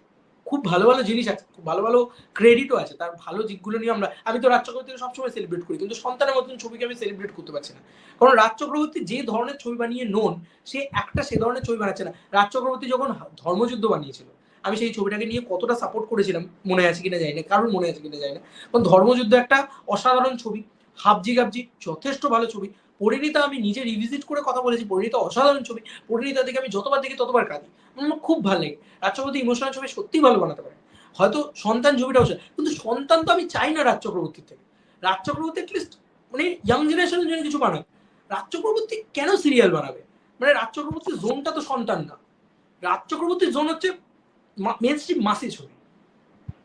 খুব ভালো ভালো জিনিস আছে, খুব ভালো ভালো ক্রেডিটও আছে, তার ভালো দিকগুলো নিয়ে আমি তো রাজ চক্রবর্তীকে সবসময় সেলিব্রেট করি, কিন্তু সন্তানের মতন ছবিকে আমি সেলিব্রেট করতে পারছি না। কারণ রাজ চক্রবর্তী যে ধরনের ছবি বানিয়ে নোন, সে একটা সে ধরনের ছবি বানাচ্ছে না। রাজ চক্রবর্তী যখন ধর্মযুদ্ধ বানিয়েছিল, আমি সেই ছবিটাকে নিয়ে কতটা সাপোর্ট করেছিলাম মনে আছে কিনা জানি না, কারণ মনে আছে কিনা জানি না। কারণ ধর্মযুদ্ধ একটা অসাধারণ ছবি, হাবজি গাবজি যথেষ্ট ভালো ছবি। পরিণীতা আমি নিজে রিভিজিট করে কথা বলেছি, পরিণীতা অসাধারণ ছবি। পরিণীতা দেখে আমি যতবার দেখি ততবার কাঁদি, আমার খুব ভালো লাগে। রাজ চক্রবর্তী ইমোশনাল ছবি সত্যিই ভালো বানাতে পারে। হয়তো সন্তান ছবিটাও, কিন্তু সন্তান তো আমি চাই না রাজ চক্রবর্তীর থেকে। রাজ চক্রবর্তী অ্যাটলিস্ট মানে ইয়াং জেনারেশনের জন্য কিছু বানাবে। রাজ চক্রবর্তী কেন সিরিয়াল বানাবে? মানে রাজ চক্রবর্তীর জোনটা তো সন্তান না, রাজ চক্রবর্তীর জোন হচ্ছে মেন স্ট্রিম মাসি ছবি।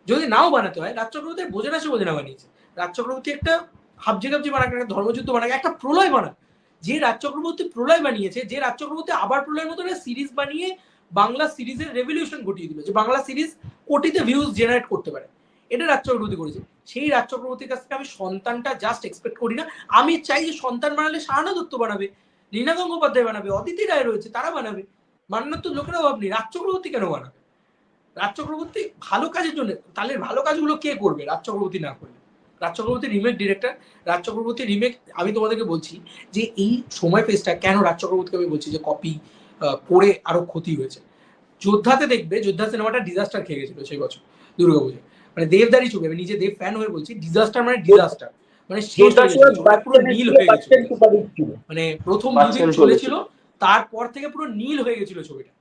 যদি নাও বানাতে হয়, রাজ চক্রবর্তী বোঝে না, সে বোঝে না বানিয়েছে। রাজ চক্রবর্তী একটা হাবজি গাবজি বানাক, একটা ধর্মযুদ্ধ বানাক, একটা প্রলয় বানাক। যে রাজ চক্রবর্তী প্রলয় বানিয়েছে, যে রাজ চক্রবর্তী আবার প্রলয়ের মতো একটা সিরিজ বানিয়ে বাংলা সিরিজের রেভলিউশন ঘটিয়ে দিল, যে বাংলা সিরিজ কোটিতে ভিউজ জেনারেট করতে পারে, এটা রাজ চক্রবর্তী করেছে। সেই রাজ চক্রবর্তীর কাছ থেকে আমি সন্তানটা জাস্ট এক্সপেক্ট করি না। আমি চাই যে সন্তান বানালে শাহানা দত্ত বানাবে, রীনা গঙ্গোপাধ্যায় বানাবে, অদিতি রায় রয়েছে, তারা বানাবে। বানানোর তো লোকেরা অভাব নেই, রাজ চক্রবর্তী কেন বানাবে? রাজ চক্রবর্তী ভালো কাজের জন্য, তাহলে ভালো কাজগুলো কে করবে রাজ চক্রবর্তী না করলে? Raj Chakraborty remake director, Raj Chakraborty remake. আমি তোমাদেরকে বলছি যে এই সময় ফেসটা কেন রাজ চক্রবর্তীকে আমি বলছি যে কপি করে আরো ক্ষতি হয়েছে। যোদ্ধাতে দেখবে, যোদ্ধা সিনেমাটা ডিজাস্টার খেয়ে গেছিল সেই বছর দুর্গাপুজো। মানে দেবদারি ছবি, আমি নিজে দেব ফ্যান হয়ে বলছি, ডিজাস্টার মানে ডিজাস্টার, মানে শেষ হয়ে গেছিল, পুরো নীল হয়ে গেছিল। মানে প্রথম দুদিন চলেছিল, তারপর থেকে পুরো নীল হয়ে গেছিল ছবিটা।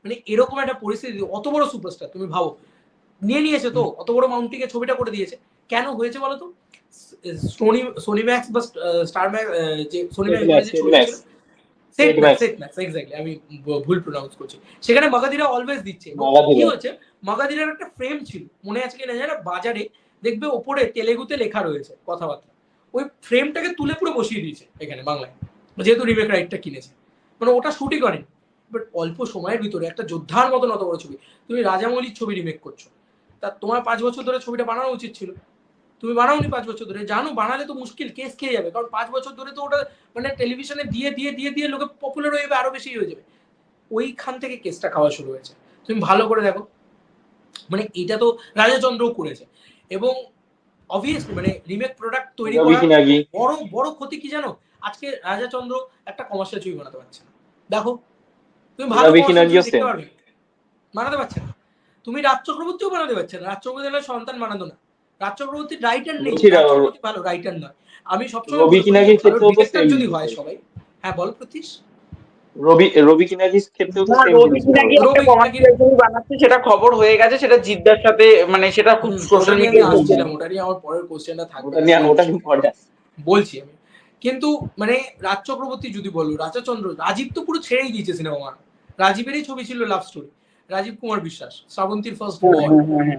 মানে এরকম একটা পরিস্থিতি, অত বড় সুপারস্টার তুমি ভাবো, নিয়ে নিয়েছে তো, অত বড় মাউন্টিকে ছবিটা করে দিয়েছে। কেন হয়েছে বলো তো? সোনি ম্যাক্স বা স্টার ম্যাক্স, যে সোনি ম্যাক্স ছবিটা ছিল, সেট ম্যাক্স এক্স্যাক্টলি, আমি ভুল প্রোনাউন্স করছি। সেখানে মাগাদিরা অলওয়েজ দিচ্ছে। কি হচ্ছে, মাগাদিরার একটা ফ্রেম ছিল, মনে আছে কিনা জানি না, বাজারে দেখবে ওপরে তেলেগুতে লেখা রয়েছে কথাবার্তা, ওই ফ্রেমটাকে তুলে পুরো বসিয়ে দিয়েছে এখানে বাংলায়, যেহেতু রিমেক রাইটটা কিনেছে। মানে ওটা শুটই করেনি, বাট অল্প সময়ের ভিতরে একটা যোদ্ধার মতন অত বড় ছবি, তুমি রাজামৌলির ছবি রিমেক করছো, তা তোমার 5 বছর ধরে ছবিটা বানানো উচিত ছিল। তুমি বানাওনি 5 বছর ধরে, জানো বানালে তো মুশকিল, কেস খেয়ে যাবে। কারণ 5 বছর ধরে তো ওটা মানে টেলিভিশনে দিয়ে দিয়ে দিয়ে দিয়ে লোকে পপুলার হয়ে যাবে, আরো বেশি হয়ে যাবে। ওইখান থেকে কেসটা খাওয়া শুরু হয়েছে। তুমি ভালো করে দেখো, মানে এটা তো রাজাচন্দ্রও করেছে। এবং অবভিয়াসলি মানে রিমেক প্রোডাক্ট তৈরি করা বড় বড় ক্ষতি কি জানো? আজকে রাজাচন্দ্র একটা কমার্শিয়াল ছবি বানাতে পারছে না। দেখো, তুমি ভালো দেখতে পারবে, বানাতে পারছে না। তুমি রাজ চক্রবর্তীও বানাতে পারছে না, রাজ চক্রবর্তী সন্তান বানাতো না। রাজ চক্রবর্তীর রাইটার নেই, রাজ চক্রবর্তী ভালো রাইটার নয়। আমি সবসময় যদি হয় সবাই, হ্যাঁ বল প্রতীশ। রবি কিনাগির ক্ষেত্রেও তো সেম রবি কিনাগি একটা কমার্শিয়াল ছবি বানাচ্ছে, সেটা খবর হয়ে গেছে, সেটা জিদ্দার সাথে, মানে সেটা খুব সোশ্যাল মিডিয়ায় আসছিলাম, ওটা নিয়ে আমার পরের কোশ্চেনটা থাকবে, বলছি আমি। কিন্তু মানে রাজ চক্রবর্তী যদি বলো, রাজাচন্দ্র, রাজীব তো পুরো ছেড়েই দিয়েছে সিনেমা। রাজীবেরই ছবি ছিল love story, Rajib Kumar Biswas, শ্রাবন্তীর first boy.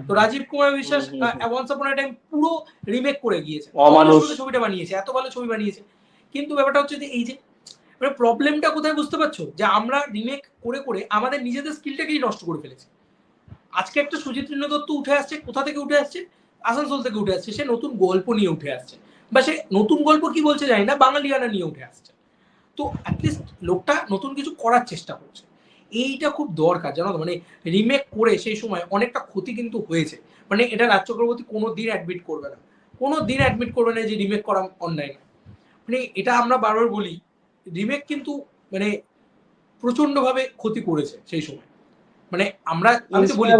তো রাজীব কুমার বিশ্বাস ওয়ান্স আপন আ টাইম পুরো রিমেক করে গিয়েছে, ছবিটা বানিয়েছে, এত ভালো ছবি বানিয়েছে। কিন্তু ব্যাপারটা হচ্ছে যে এই যে মানে প্রবলেমটা কোথায় বুঝতে পারছো, যে আমরা রিমেক করে করে আমাদের নিজেদের স্কিলটাকেই নষ্ট করে ফেলেছি। আজকে একটা সুচিত্রা দত্ত উঠে আসছে, কোথা থেকে উঠে আসছে? আসানসোল থেকে উঠে আসছে, সে নতুন গল্প নিয়ে উঠে আসছে, বা সে নতুন গল্প কি বলছে জানি না, বাঙালিয়ানা নিয়ে উঠে আসছে। তো অ্যাটলিস্ট লোকটা নতুন কিছু করার চেষ্টা করছে, এইটা খুব দরকার জানো তো। মানে রিমেক করে সেই সময় অনেকটা ক্ষতি কিন্তু হয়েছে। মানে এটা রাজ চক্রবর্তী কোনো দিন অ্যাডমিট করবে না, কোনো দিন অ্যাডমিট করবে না যে রিমেক করা অন্যায় না। মানে এটা আমরা বারবার বলি, রিমেক কিন্তু মানে প্রচন্ডভাবে ক্ষতি করেছে সেই সময়। মানে আমি তো বলি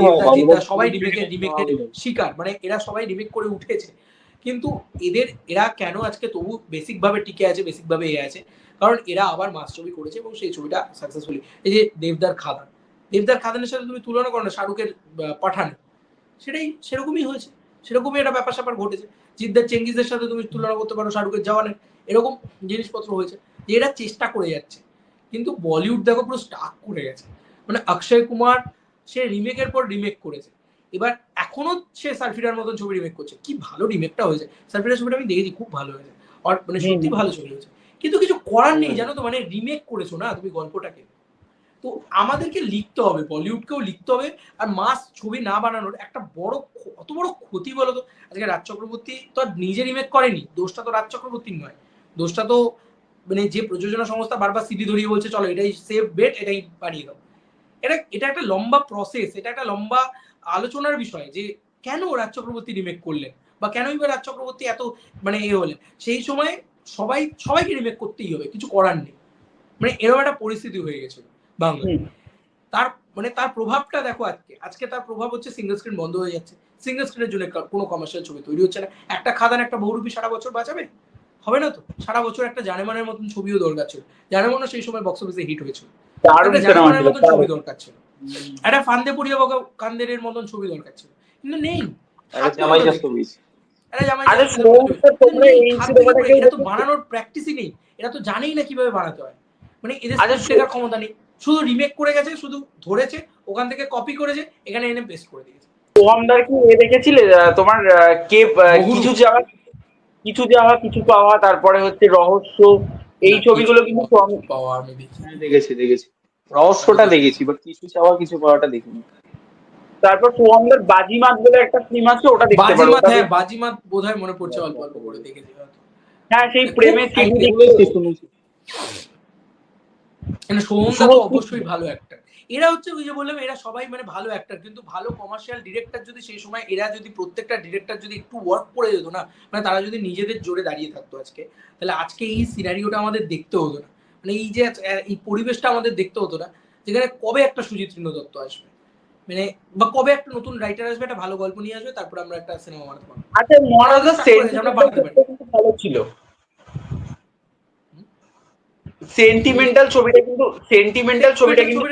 সবাই রিমেকের শিকার, মানে এরা সবাই রিমেক করে উঠেছে। কিন্তু এরা কেন আজকে তবু বেসিক ভাবে টিকে আছে, বেসিক ভাবে আছে, কারণ এরা আবার মাস ছবি করেছে এবং সেই ছবিটা সাকসেসফুলি। এই যে দেবদার খাদানের সাথে তুমি তুলনা করো না শাহরুখের পাঠান, সেটাই সেরকমই হয়েছে, সেরকমই একটা ব্যাপার স্যাপার ঘটেছে। জিদ্দার চেঙ্গিজের সাথে তুমি তুলনা করতে পারো শাহরুখের জওয়ানের, এরকম জিনিসপত্র হয়েছে যে এরা চেষ্টা করে যাচ্ছে। কিন্তু বলিউড দেখো পুরো স্টাক করে গেছে। মানে অক্ষয় কুমার সে রিমেকের পর রিমেক করেছে, এবার এখনো সে সার্ফিরার মতন ছবি রিমেক করছে, কি ভালো রিমেকটা হয়েছে। সার্ফিরার ছবিটা আমি দেখেছি, খুব ভালো হয়েছে, আর মানে সত্যি ভালো ছবি হয়েছে। কিন্তু কিছু করার নেই জানো তো, মানে রিমেক করেছো না তুমি গল্পটাকে। তো আমাদেরকে লিখতে হবে, বলিউডকেও লিখতে হবে, আর মাস ছবি না বানানোর একটা বড় অত বড় ক্ষতি বলো তো। আজকে রাজ চক্রবর্তী তো আর নিজে রিমেক করেনি, দোষটা তো রাজ চক্রবর্তীর নয়, দোষটা তো মানে যে প্রযোজনা সংস্থা বারবার সিডি ধরিয়ে বলছে চলো এটাই সেফ বেট, এটাই বানিয়ে দাও। এটা একটা লম্বা প্রসেস, এটা একটা লম্বা আলোচনার বিষয় যে কেন রাজ চক্রবর্তী রিমেক করলেন, বা কেনই বা রাজ চক্রবর্তী এত মানে হলেন। সেই সময় সবাইকে রিমেক করতেই হবে, কিছু করার নেই, মানে এরকম একটা পরিস্থিতি হয়ে গেছিল বাংলায়। তার মানে তার প্রভাবটা দেখো, আজকে তার প্রভাব হচ্ছে সিঙ্গেল স্ক্রিন বন্ধ হয়ে যাচ্ছে, সিঙ্গেল স্ক্রিনের জন্য কোনো কমার্শিয়াল ছবি তৈরি হচ্ছে না। একটা খাদান একটা বহুরূপী সারা বছর বাঁচাবে, হবে না তো। সারা বছর একটা জানেমানের মতন ছবিও দরকার ছিল, জানেমানও সেই সময় বক্স অফিসে হিট হয়েছিল, দারুণ একটা সিনেমা জানেমানের ছিল, মতন ছবি দরকার ছিল, একটা ফান্দে পড়িয়া বকা কান্দের মতন ছবি দরকার ছিল, কিন্তু নেই। জামাই ষষ্ঠী। আরে তোমরা এই সিনেমাটাকে এটা তো বানানোর প্র্যাকটিসই নেই, এরা তো জানেই না কিভাবে বানাতে হয়, মানে এদের স্ক্রিপ্ট লেখার ক্ষমতা নেই, শুধু রিমেক করে গেছে, শুধু ধরেছে ওখান থেকে কপি করেছে, এখানে এনে পেস্ট করে দিয়েছে। সোহমদার কি দেখেছিলে তোমার কে কিছু যাওয়া কিছু পাওয়া, তারপরে হচ্ছে রহস্য, এই ছবিগুলো কিন্তু পাওয়া আমি দেখি, দেখেছি রহস্যটা দেখেছি, বাট কিছু চাওয়া কিছু পাওয়াটা দেখিনি। তারপর সোহমদার বাজিমাত বলে একটা ফিল্ম আছে, ওটা দেখতে পারো। বাজিমাত, হ্যাঁ বাজিমাত বোধহয় মনে পড়ছে, অল্প অল্প করে দেখেছি হয়তো। হ্যাঁ, সেই প্রেমের চিঠি শুনেছি। মানে সোহমদা তো অবশ্যই ভালো অ্যাক্টর। এরা হচ্ছে ওই যে বললাম, এরা সবাই মানে ভালো অ্যাক্টর, কিন্তু ভালো কমার্শিয়াল ডিরেক্টর যদি সেই সময় এরা যদি প্রত্যেকটা ডিরেক্টর যদি একটু ওয়ার্ক করে যেত না, মানে তারা যদি নিজেদের জোরে দাঁড়িয়ে থাকতো আজকে, তাহলে আজকে এই সিনারিওটা আমাদের দেখতে হতো না, মানে এই যে এই পরিবেশটা আমাদের দেখতে হতো না, যেখানে কবে একটা সুজিত দত্ত আসবে, মানে বা কবে একটা নতুন রাইটার আসবে, একটা ভালো গল্প নিয়ে আসবে, তারপর আমরা একটা সিনেমা বানাতে পারবো। আচ্ছা, মহারাজা আমরা বানাতে পারি। ভালো ছিল, সেন্টিমেন্টাল ছবিটা কিন্তু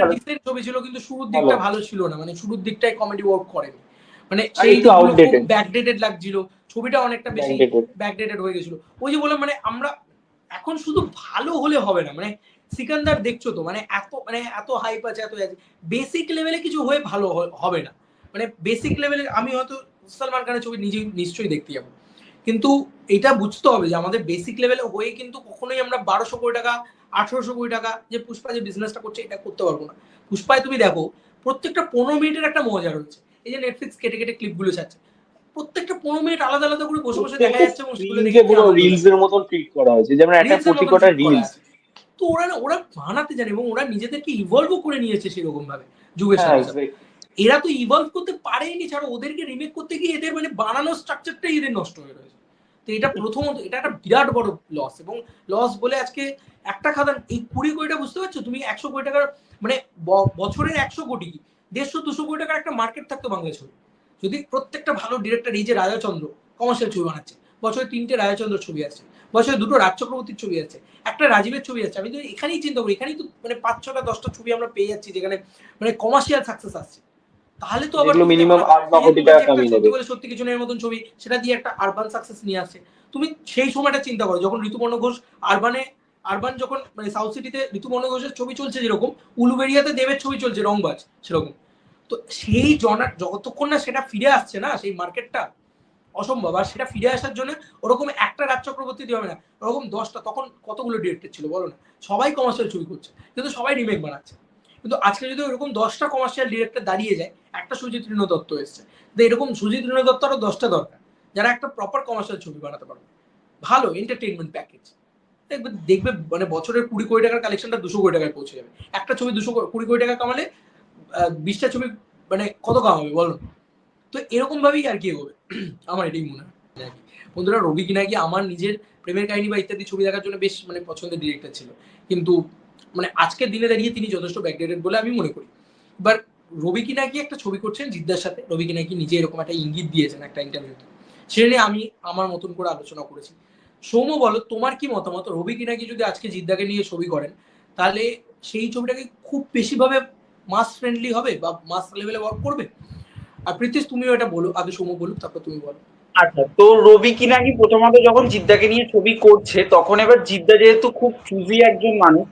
ভালো। ডিসেন্ট ছবি ছিল, কিন্তু শুরুর দিকটা ভালো ছিল না, মানে শুরুর দিকটায় কমেডি ওয়ার্ক করেনি, মানে আর সেই একটু দিকগুলো খুব outdated। ব্যাকডেটেড লাগছিল, ছবিটা অনেকটা বেশি Outdated। ব্যাকডেটেড হয়ে গেছিল। ওই যে বললাম, মানে আমরা এখন শুধু ভালো হলে হবে না, মানে সিকান্দার দেখছো তো, মানে এত হাইপ আছে, এত বেসিক লেভেলে কিছু হয়ে ভালো হবে না, মানে বেসিক লেভেলে আমি হয়তো সালমান খানের ছবি নিজেই নিশ্চয়ই দেখতে যাবো, কিন্তু এটা বুঝতে হবে যে আমাদের বেসিক লেভেলে হয়ে কিন্তু কখনোই আমরা 1200 কোটি টাকা 1800 কোটি টাকা যে পুষ্পা যে বিজনেসটা করছে এটা করতে পারবো না। পুষ্পায় তুমি দেখো প্রত্যেকটা 15 মিনিটের একটা মজা রয়েছে, এই যে নেটফ্লিক্স কেটে কেটে ক্লিপগুলো ছাড়ছে, প্রত্যেকটা 15 মিনিট আলাদা আলাদা করে বসে বসে দেখা যাচ্ছে, এবং সেগুলো দেখে পুরো রিলস এর মতন ট্রিট করা হয়েছে, যেমন একটা কোটি কোটা রিলস। তো ওরা বানাতে জানে, এবং ওরা নিজেদেরকে ইভলভও করে নিয়েছে সেরকম ভাবে যুগের হ্যাঁ, সাথে সাথে। এরা তো ইভলভ করতে পারেনি, ছাড়া ওদেরকে রিমেক করতে গিয়ে এদের মানে বানানোর স্ট্রাকচারটাই এদের নষ্ট হয়ে রয়েছে। তো এটা প্রথমত এটা একটা বিরাট বড় লস, এবং লস বলে আজকে একটা খাদান এই 20 কোটিটা বুঝতে পারছো তুমি, 100 কোটি টাকার মানে বছরের 100 কোটি 150-200 কোটি টাকার একটা মার্কেট থাকতো বাংলা ছবি, যদি প্রত্যেকটা ভালো ডিরেক্টর, এই যে রাজাচন্দ্র কমার্শিয়াল ছবি বানাচ্ছে, বছরে 3টে রাজাচন্দ্র ছবি আছে, বছরে 2টো রাজ চক্রবর্তীর ছবি আছে, একটা রাজীবের ছবি আছে, আমি তো এখানেই চিন্তা করি, এখানেই তো মানে 5-6টা 10টা ছবি আমরা পেয়ে যাচ্ছি যেখানে মানে কমার্শিয়াল সাকসেস আসছে। তাহলে তো আবার মিনিমাম 8 কোটি টাকা কামিয়ে যাবে, সত্যি কিছু নেই মতন ছবি, সেটা দিয়ে একটা আরবান সাকসেস নিয়ে আসছে। তুমি সেই সময়টা চিন্তা করো যখন ঋতুপর্ণ ঘোষ আরবান যখন মানে সাউথ সিটিতে ঋতুপর্ণ ঘোষের ছবি চলছে, যেরকম উলুবেড়িয়াতে দেবের ছবি চলছে রংবাজ সেরকম, তো সেই যতক্ষণ না সেটা ফিরে আসছে না সেই মার্কেটটা অসম্ভব। আর সেটা ফিরে আসার জন্য ওরকম একটা রাজ চক্রবর্তী দিয়ে হবে না, ওরকম 10টা, তখন কতগুলো ডিরেক্টর ছিল বলো না, সবাই কমার্শিয়াল ছবি করছে কিন্তু সবাই রিমেক বানাচ্ছে। কিন্তু আজকে যদি ওরকম 10টা কমার্শিয়াল ডিরেক্টর দাঁড়িয়ে যায়, একটা সুজিত দত্ত এসছে, তো এরকম সুজিত দত্ত আরো 10টা দরকার, যারা একটা প্রপার কমার্শিয়াল ছবি বানাতে পারবে, ভালো এন্টারটেইনমেন্ট প্যাকেজ। দেখবে মানে বছরের 20 কোটি টাকার কালেকশনটা 200 কোটি টাকায় পৌঁছে যাবে। একটা ছবি 20 কোটি টাকা কামালে 20টা ছবি মানে কত কামাবে বলো। তো এরকম ভাবেই আর কি এগোবে, আমার এটাই মনে হয়। বন্ধুরা, রবি কিনাকি আমার নিজের প্রেমের কাহিনী বা ইত্যাদি ছবি দেখার জন্য বেশ মানে পছন্দের ডিরেক্টর ছিল, কিন্তু মানে আজকের দিনে দাঁড়িয়ে তিনি যথেষ্ট ব্যাকডেটেড বলে আমি মনে করি। এবার রবি কিনাকি একটা ছবি করছেন জিদ্দার সাথে, রবি কিনাকি নিজে এরকম একটা ইঙ্গিত দিয়েছেন একটা ইন্টারভিউতে, সেটা নিয়ে আমি আমার মতন করে আলোচনা করেছি। সৌম্য, বলো তোমার কি মতামত, রবি কিনাকি যদি আজকে জিদ্দাকে নিয়ে ছবি করেন, তাহলে সেই ছবিটাকে খুব বেশিভাবে মাস ফ্রেন্ডলি হবে বা মাস লেভেলে ওয়ার্ক করবে? আর প্রীতিশ তুমিও এটা বলো, আগে সৌম্য বলুক তারপর তুমি বলো। আচ্ছা, তো রবি কিনাকি প্রথমত যখন জিদ্দাকে নিয়ে ছবি করছে, তখন এবার জিদ্দা যেহেতু খুব চুজি একজন মানুষ,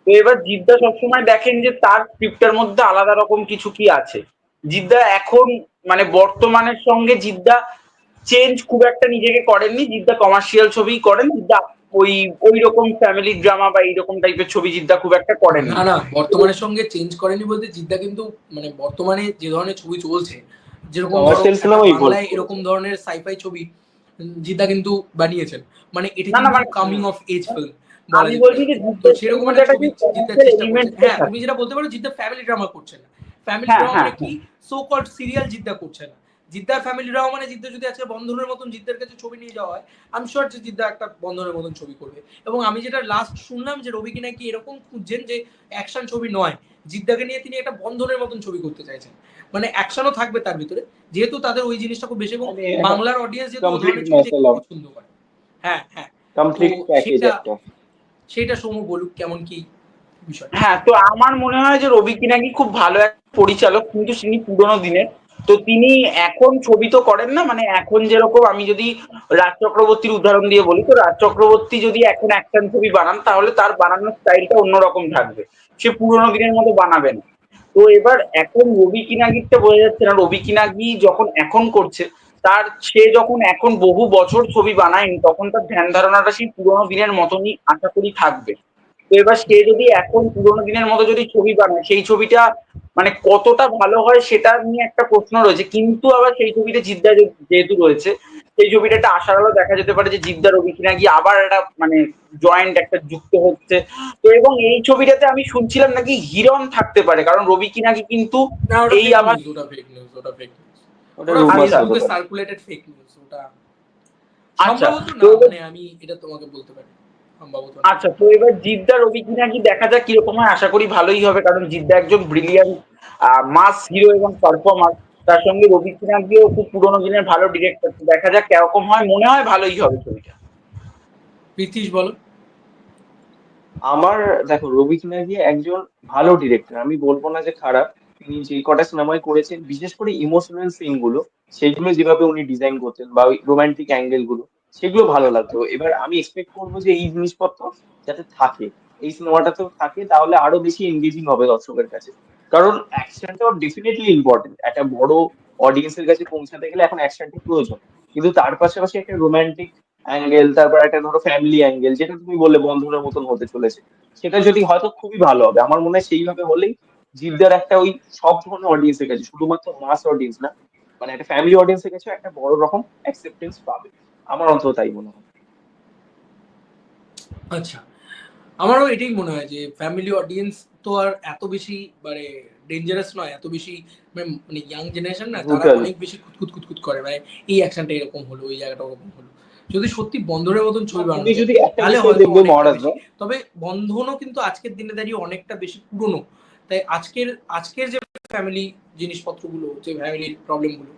তো এবার জিদ্দা সবসময় দেখেন যে তার স্ক্রিপ্টের মধ্যে আলাদা রকম কিছু কি আছে। জিদ্দা এখন মানে বর্তমানের সঙ্গে জিদ্দা চেঞ্জ খুব একটা নিজেকে করেননি। জিদ্দা কমার্শিয়াল ছবিই করেন। জিদ্দা ওই ওই রকম ফ্যামিলি ড্রামা বা এইরকম টাইপের ছবি জিদ্দা খুব একটা করেন না না। না, বর্তমানের সঙ্গে চেঞ্জ করেনি বলতে জিদ্দা কিন্তু মানে বর্তমানে যে ধরনের ছবি চলছে, যেরকম ধরো কমার্শিয়াল একটা সিনেমাই ফলো বাংলায় করেছে। এরকম ধরনের সাইফাই ছবি জিদ্দা কিন্তু বানিয়েছেন। মানে এটা না না কিন্তু মানে কামিং অফ এজ ফিল্ম বলা আমি যেতে বলছি পারে। যে তো জিদ্দার ছবির সেরকম মধ্যে একটা একটা ছবি কি জিদ্দা কমার্শিয়াল চেষ্টা করছে। এলিমেন্ট হ্যাঁ, থাকে। তুমি যেটা বলতে পারো জিদ্দা ফ্যামিলি ড্রামা করছে না। ফ্যামিলি হ্যাঁ ড্রামা হ্যাঁ মানে কি, সো কল্ড সিরিয়াল জিদ্দা করছে না। জিদ্দার ফ্যামিলি ড্রামা মানে জিদ্দা যদি আজকে বন্ধনের মতন জিদ্দার কাছে ছবি নিয়ে যাওয়া হয়, আমি শিওর যে জিদ্দা একটা বন্ধনের মতন ছবি করবে। এবং আমি যেটা লাস্ট শুনলাম যে রবি কিনা কি এরকম খুঁজছেন যে অ্যাকশন ছবি নয়, জিদ্দাকে নিয়ে তিনি একটা বন্ধনের মতন ছবি করতে চাইছেন। মানে অ্যাকশনও থাকবে তার ভিতরে, যেহেতু তাদের ওই জিনিসটা খুব বেশি এবং মানে একটা বাংলার অডিয়েন্স যেহেতু ও কমপ্লিট ধরনের ছবি দেখতে মশলা, পছন্দ করে। হ্যাঁ হ্যাঁ। তো কমপ্লিট প্যাকেজ সেটা একটা। সেটা সৌম্য বলুক কেমন কি বিষয়। হ্যাঁ, তো আমার মনে হয় যে রবি কিনাকি খুব ভালো এক পরিচালক, কিন্তু তিনি পুরোনো দিনের। তো তিনি এখন ছবি তো করেন না, মানে এখন যেরকম আমি যদি রাজ চক্রবর্তীর উদাহরণ দিয়ে বলি, তো রাজ চক্রবর্তী যদি এখন অ্যাকশন ছবি বানান তাহলে তার বানানোর স্টাইলটা অন্যরকম থাকবে। সে পুরোনো দিনের মতো বানাবে না। তো এবার এখন রবি কিনাগিরটা বোঝা যাচ্ছে না, রবি কিনাগি যখন এখন করছে, তার সে যখন এখন বহু বছর ছবি বানায়নি তখন তার ধ্যান ধারণাটা সেই পুরোনো দিনের মতনই আশা করি থাকবে। তো এবার সে যদি এখন পুরোনো দিনের মতো যদি ছবি বানায়, সেই ছবিটা মানে কতটা ভালো হয় সেটা নিয়ে একটা প্রশ্ন রয়েছে। কিন্তু আবার সেই ছবিতে জিদ্দা যেহেতু রয়েছে, সেই ছবিটা একটা আশার আলো দেখা যেতে পারে যে জিদ্দা রবি কিনাগি আবার একটা মানে জয়েন্ট একটা যুক্ত হচ্ছে। তো এবং এই ছবিটাতে আমি শুনছিলাম নাকি হিরণ থাকতে পারে, কারণ রবি কিনাগি কিন্তু না, ওটা এই ফেক আবার নিউজ, ওটা ফেক নিউজ, ওটা ফেক নিউজ। ওটা ওটা রুমার্স আচ্ছা হতে ফেসবুকে পারে। সার্কুলেটেড ফেক নিউজ ওটা। আচ্ছা সম্ভবত তো না, মানে আমি এটা তোমাকে বলতে পারি, সম্ভবত না। আচ্ছা, তো এবার জিদ্দা রবি কিনাগি দেখা যাক কিরকম হয়। আশা করি ভালোই হবে, কারণ জিদ্দা একজন ব্রিলিয়ান্ট মাস হিরো এবং পারফর্মার। তার সঙ্গে রবি কিনাগিও খুব পুরোনো দিনের ভালো ডিরেক্টর। দেখা যাক কিরকম হয়, মনে হয় ভালোই হবে ছবিটা। প্রীতিশ বলো। আমার দেখো, রবি কিনারি একজন ভালো ডিরেক্টর, আমি বলবো না যে খারাপ। তিনি যে কটা সিনেমায় করেছেন, বিশেষ করে ইমোশনাল সিন গুলো, সেগুলো যেভাবে উনি ডিজাইন করতেন বা ওই রোমান্টিক অ্যাঙ্গেল গুলো, সেগুলো ভালো লাগতো। এবার আমি এক্সপেক্ট করবো যে এই জিনিসপত্র যাতে থাকে, এই সিনেমাটাতেও থাকে, তাহলে আরো বেশি এঙ্গেজিং হবে দর্শকের কাছে। কারণ অ্যাকশনটাও ডেফিনেটলি ইম্পর্টেন্ট, একটা বড় অডিয়েন্সের কাছে পৌঁছাতে গেলে এখন অ্যাকশনটা প্রয়োজন। কিন্তু তার পাশাপাশি একটা রোমান্টিক অ্যাঙ্গেল, তারপর একটা ধরো ফ্যামিলি অ্যাঙ্গেল, যেটা তুমি বললে বন্ধুদের মতন হতে চলেছে, সেটা যদি হয়তো খুবই ভালো হবে। আমার মনে হয় সেইভাবে হলেই জিদ্দার একটা ওই সব ধরনের অডিয়েন্সের কাছে, শুধুমাত্র মাস অডিয়েন্স না, মানে একটা ফ্যামিলি অডিয়েন্সের কাছে একটা বড় রকম অ্যাকসেপ্টেন্স পাবে। আমার অন্তত তাই মনে হয়। আচ্ছা, আমারও এটাই মনে হয় যে ফ্যামিলি অডিয়েন্স তো আর এত বেশি মানে ডেঞ্জারাস নয়, এত বেশি মানে ইয়াং জেনারেশন না, তারা ব্রুটাল। অনেক বেশি খুঁতখুত খুঁতখুত করে মানে এই অ্যাকশনটা এরকম হলো, ওই জায়গাটা ওরকম হলো। যদি সত্যি বন্ধনের মতন ছবি তুমি বানানো যায় যদি একটা তাহলে বিষয় হয়তো দেখবে অনেকটা মহারাজ, বেশি। তবে বন্ধনও কিন্তু আজকের দিনে দাঁড়িয়ে অনেকটা বেশি পুরনো। তাই আজকের আজকের যে ফ্যামিলি জিনিসপত্রগুলো, যে ফ্যামিলির প্রবলেমগুলো,